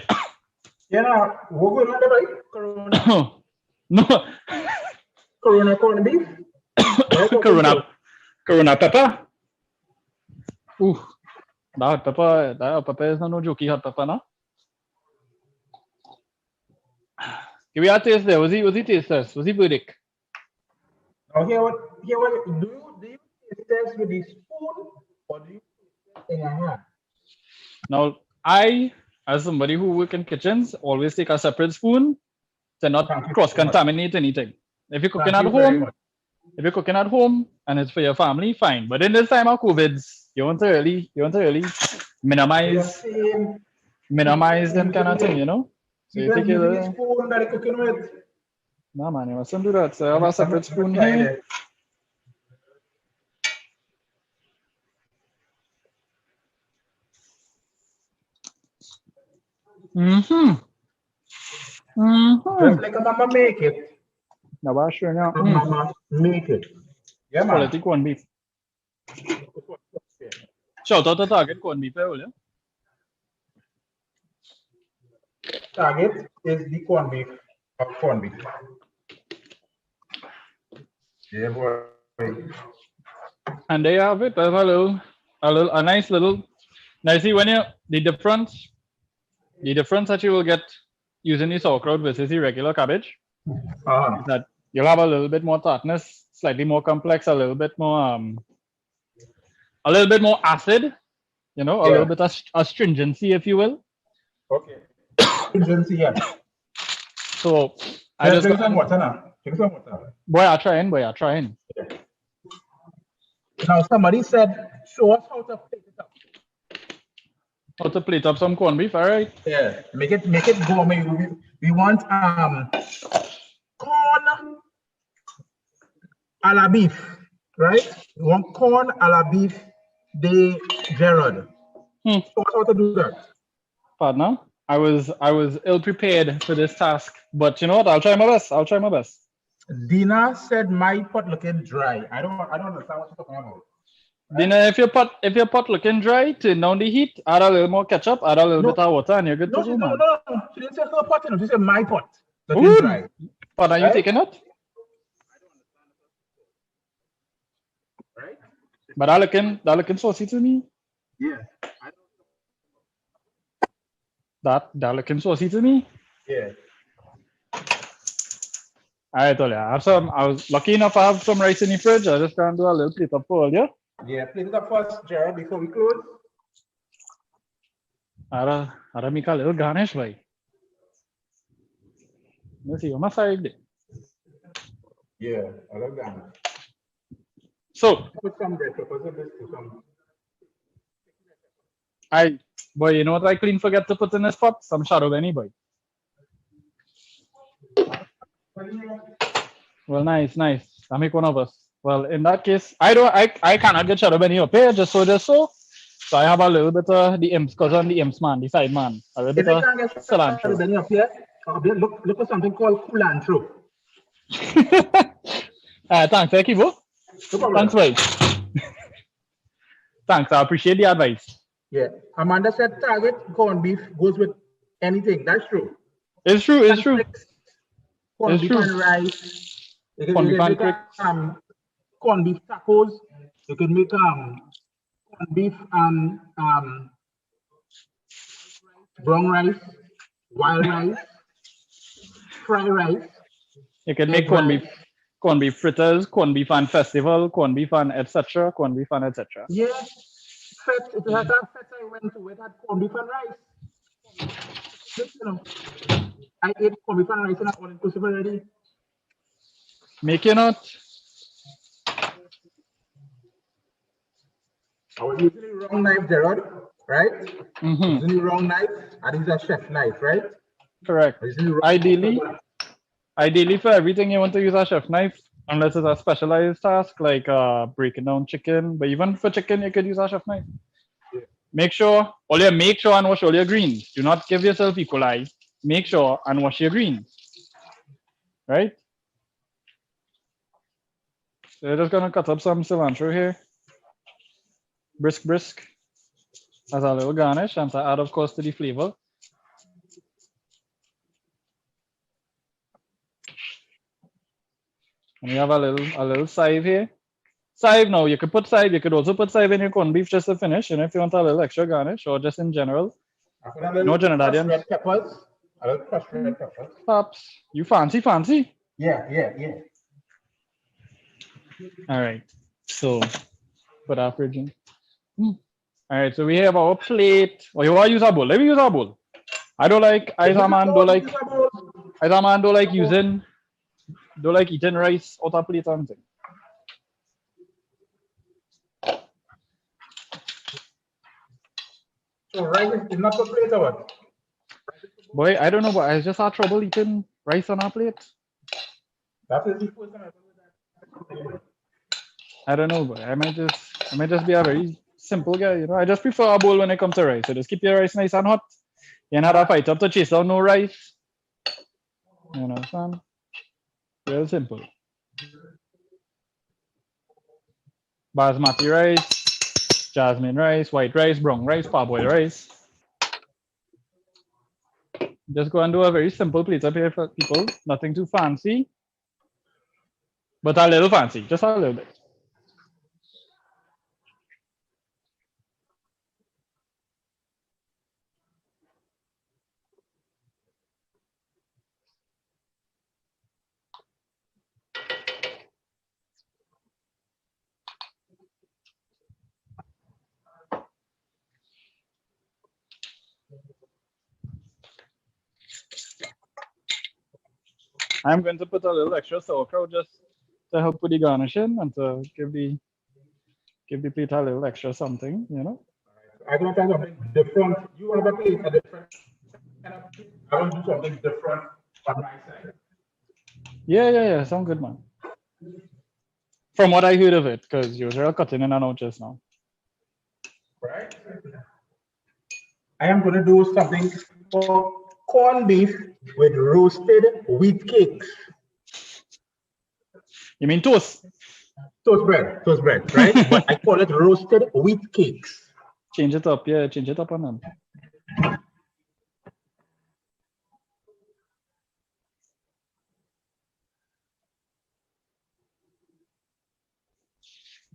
Speaker 1: Yeah, we're going to the Corona.
Speaker 2: No.
Speaker 1: Corona corned beef.
Speaker 2: Corona pepper. Ooh, that hot pepper is no jokey hot pepper, no? Give me a taste there. Was he taste test? Was he verdict?
Speaker 1: Now do you taste test with the spoon or do you taste test in your hand?
Speaker 2: Now I, as somebody who work in kitchens, always take a separate spoon to not cross-contaminate anything. If you're cooking at home, and it's for your family, fine. But in this time of COVID, you want to really minimize them kind of thing, you know. So you take a
Speaker 1: spoon that you're cooking with.
Speaker 2: No man, you mustn't do that. So I have a separate spoon here.
Speaker 1: Just like a mama make it.
Speaker 2: No, but sure now.
Speaker 1: Mama make it. Yeah, man.
Speaker 2: Quality corned beef. Shout out to Target corned beef, yeah.
Speaker 1: Target is the corned beef of corned beef. Yeah, boy.
Speaker 2: And there you have it. A nice little. Now see when you the difference that you will get using the sauerkraut versus the regular cabbage. That you'll have a little bit more tartness, slightly more complex, a little bit more acid, you know, a little bit of astringency, if you will.
Speaker 1: Okay. Astringency, yeah.
Speaker 2: So I just
Speaker 1: drink some water now. Drink some water.
Speaker 2: Boy, I'm trying.
Speaker 1: Yeah. Now somebody said, show us how to plate it up.
Speaker 2: How to plate up some corned beef, all right?
Speaker 1: Yeah, make it gourmet. We want corn a la beef, right? We want corn a la beef de Gerard. So how to do that?
Speaker 2: Partner, I was ill prepared for this task, but you know what? I'll try my best.
Speaker 1: Dina said my pot looking dry. I don't understand what you're talking about.
Speaker 2: Dina, if your pot looking dry, turn down the heat, add a little more ketchup, add a little bit of water, and you're good to go, man.
Speaker 1: No. She didn't say her pot, she said my pot looking dry.
Speaker 2: But are you taking it?
Speaker 1: Right?
Speaker 2: But that looking saucy to me.
Speaker 1: Yeah.
Speaker 2: That looking saucy to me.
Speaker 1: Yeah.
Speaker 2: I told you, I was lucky enough to have some rice in the fridge. I just gonna do a little plate up for all, yeah?
Speaker 1: Yeah, plate it up first, Gerard, before we close.
Speaker 2: I'll make a little garnish, boy. Let's see, on my side.
Speaker 1: Yeah, I love that.
Speaker 2: So,
Speaker 1: put some bread peppers in this to some.
Speaker 2: Boy, you know what I clean forget to put in this pot? Some shadow benny, boy. Well, nice. I make one of us. Well, in that case, I cannot get shadow benny up here, just so. So I have a little bit of the imps, because I'm the imps man, the side man. A little bit of cilantro.
Speaker 1: Benny up here, look for something called culantro.
Speaker 2: Thanks, Keevo. Thanks, boy. Thanks, I appreciate the advice.
Speaker 1: Yeah, Amanda said Target corned beef goes with anything. That's true.
Speaker 2: It's true.
Speaker 1: Corned beef and rice. Corned beef tacos. You can make corned beef and brown rice, wild rice, fried rice.
Speaker 2: You can make corned beef fritters, corned beef and festival, corned beef and etc.
Speaker 1: Yeah, it had that fete I went to. It had corned beef and rice. You know, I ate corned beef and rice and all inclusive already.
Speaker 2: Make you not.
Speaker 1: I was using the wrong knife, Gerard, right? Using the wrong knife, and this is a chef knife, right?
Speaker 2: Correct. Ideally, for everything you want to use a chef knife, unless it's a specialized task like breaking down chicken. But even for chicken, you could use a chef knife. Yeah. Make sure and wash all your greens. Do not give yourself E. coli. Make sure and wash your greens. Right? So you're just gonna cut up some cilantro here. Brisk. As a little garnish, and to add, of course, to the flavor. And we have a little chive here. Chive now, you could put chive, you could also put chive in your corned beef just to finish, and if you want a little extra garnish or just in general.
Speaker 1: No Trinidadian. Red peppers. A little crushed red pepper.
Speaker 2: Pops, you fancy?
Speaker 1: Yeah.
Speaker 2: All right. So put our fridge in. All right. So we have our plate. Oh, you want to use a bowl? Let me use our bowl. I don't like. I don't like eating rice out of plate and thing.
Speaker 1: So rice is not for plate or what?
Speaker 2: Boy, I don't know, but I just had trouble eating rice on a plate.
Speaker 1: That is the first time I ever that.
Speaker 2: I don't know, but I might just be a very simple guy, you know. I just prefer a bowl when it comes to rice. So just keep your rice nice and hot. You not have to fight up to chase down no rice. You know, son. Real simple. Basmati rice, jasmine rice, white rice, brown rice, parboiled rice. Just go and do a very simple plate up here for people. Nothing too fancy, but a little fancy, just a little bit. I'm going to put a little extra sauerkraut just to help with the garnishing and to give the plate a little extra something, you know.
Speaker 1: I'm gonna try something different. You want to plate a different kind of plate? I want to do something different on my side.
Speaker 2: Yeah. Sound good, man. From what I heard of it, because you were cutting in and out just now.
Speaker 1: Right. I am going to do something for corned beef with roasted wheat cakes.
Speaker 2: You mean toast?
Speaker 1: Toast bread, right? But I call it roasted wheat cakes.
Speaker 2: Change it up, yeah. Change it up on them.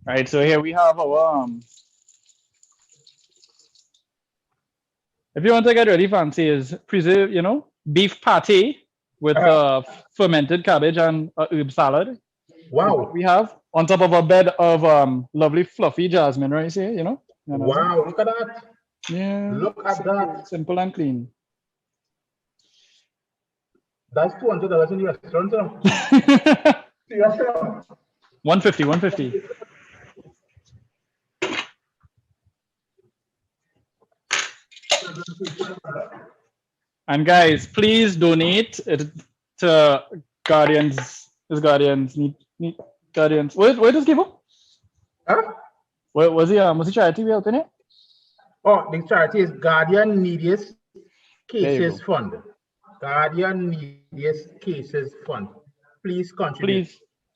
Speaker 2: All right, so here we have our if you want to get really fancy, is preserve, you know, beef pate with fermented cabbage and herb salad.
Speaker 1: Wow.
Speaker 2: We have on top of a bed of lovely fluffy jasmine rice here, you know.
Speaker 1: Wow, look at that.
Speaker 2: Yeah.
Speaker 1: Look at that.
Speaker 2: Simple and clean.
Speaker 1: That's $200 in the restaurant, sir. Yes, sir.
Speaker 2: 150. And guys, please donate it to Guardians. His Guardians need Guardians. Where does Kivo?
Speaker 1: Huh?
Speaker 2: Was he charity we helping it?
Speaker 1: Oh, the charity is Guardian Neediest Cases Fund. Guardian Neediest Cases Fund. Please contribute.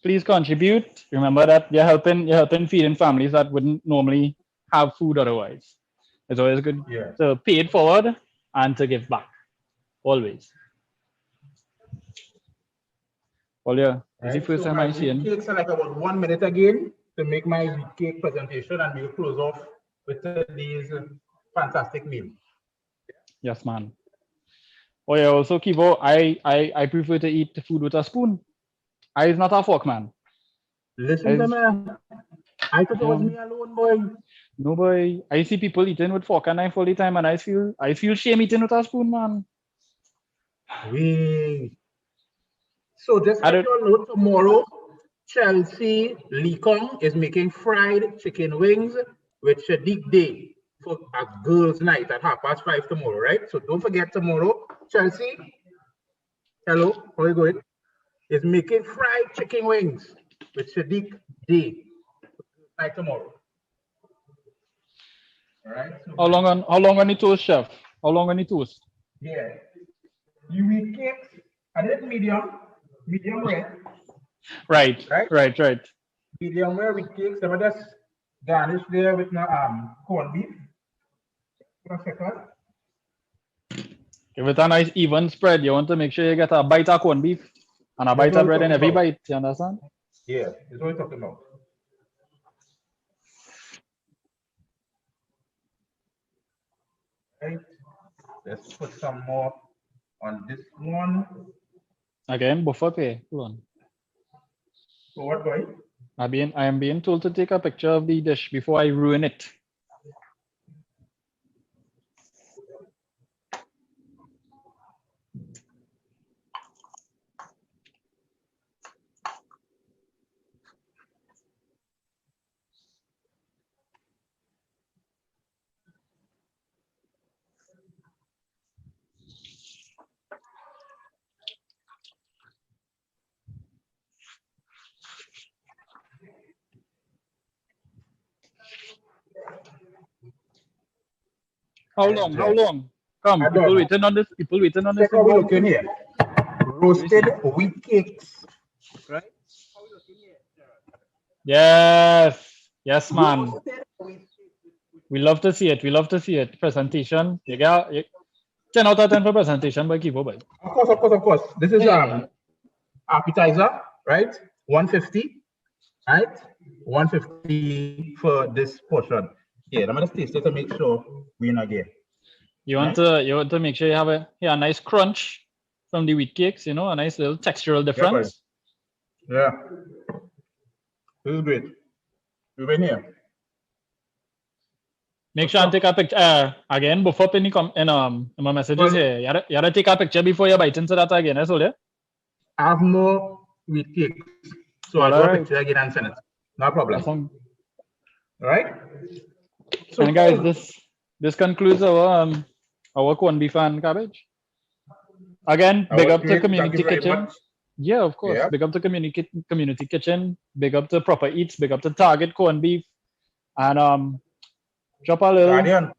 Speaker 2: Please contribute. Remember that you're helping feeding families that wouldn't normally have food otherwise. It's always good to pay it forward and to give back. Always. Well, yeah. This is the first time I'm seeing.
Speaker 1: Cakes are like about 1 minute again to make my cake presentation, and we'll close off with today's fantastic meal.
Speaker 2: Yes, man. Oh yeah. Also, Kivo, I prefer to eat the food with a spoon. I'm not a fork man.
Speaker 1: Listen to me. I thought it was me alone, boy.
Speaker 2: No, boy. I see people eating with fork and knife all the time, and I feel shame eating with a spoon, man.
Speaker 1: So just let you know, tomorrow, Chelsea Likong is making fried chicken wings with Shadiq Day for a girls' night at 5:30 tomorrow, right? So don't forget tomorrow, Chelsea. Hello, how are you going? Is making fried chicken wings with Shadiq Day night tomorrow. All right. So
Speaker 2: how long on the toast, chef? How long on the toast?
Speaker 1: Yeah. You eat cakes. I did medium rare.
Speaker 2: Right.
Speaker 1: Medium rare with cakes. Some of just garnish there with corned beef.
Speaker 2: Give it a nice even spread. You want to make sure you get a bite of corned beef and a bite of bread in every bite. You understand?
Speaker 1: Yeah, that's what we're talking about. Right. Let's put some more on this one.
Speaker 2: Again, buffer pay. Hold on.
Speaker 1: So what, boy?
Speaker 2: I am being told to take a picture of the dish before I ruin it. How long? How long? Come, people waiting on this. People waiting on this.
Speaker 1: Check how we looking here. Roasted wheat cakes. Right? How we looking here, Gerard?
Speaker 2: Yes. Yes, man. We love to see it. We love to see it. Presentation. You got 10 out of 10 for presentation by Keevo, boy.
Speaker 1: Of course. This is appetizer, right? 150, right? 150 for this portion. Yeah, I'm gonna taste it to make sure we're not there.
Speaker 2: You want to make sure you have a nice crunch from the wheat cakes, you know, a nice little textural difference.
Speaker 1: Yeah. This is great. We've been here.
Speaker 2: Make sure and take a picture again before in my messages here. You gotta take a picture before you bite into that again, that's all, yeah?
Speaker 1: I have no wheat cakes, so I'll do a picture again and send it. No problem.
Speaker 2: Awesome.
Speaker 1: All right. So,
Speaker 2: and guys, this concludes our corned beef and cabbage. Again, big up to Community Kitchen. Yeah, of course. Yeah. Big up to Community Kitchen. Big up to Propa Eats. Big up to Target corned beef. And drop a little.
Speaker 1: Guardian.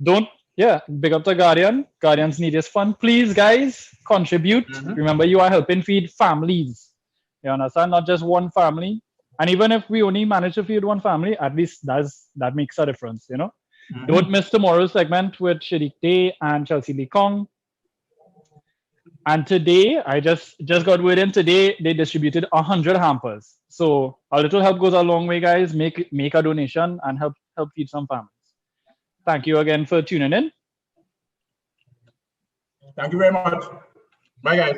Speaker 2: Big up to Guardian. Guardian's Need is Fun. Please, guys, contribute. Remember, you are helping feed families. You understand? Not just one family. And even if we only manage to feed one family, at least that makes a difference, you know? Don't miss tomorrow's segment with Shadiq Day and Chelsea Lee Kong. And today, I just got word in today, they distributed 100 hampers. So a little help goes a long way, guys. Make a donation and help feed some families. Thank you again for tuning in.
Speaker 1: Thank you very much. Bye, guys.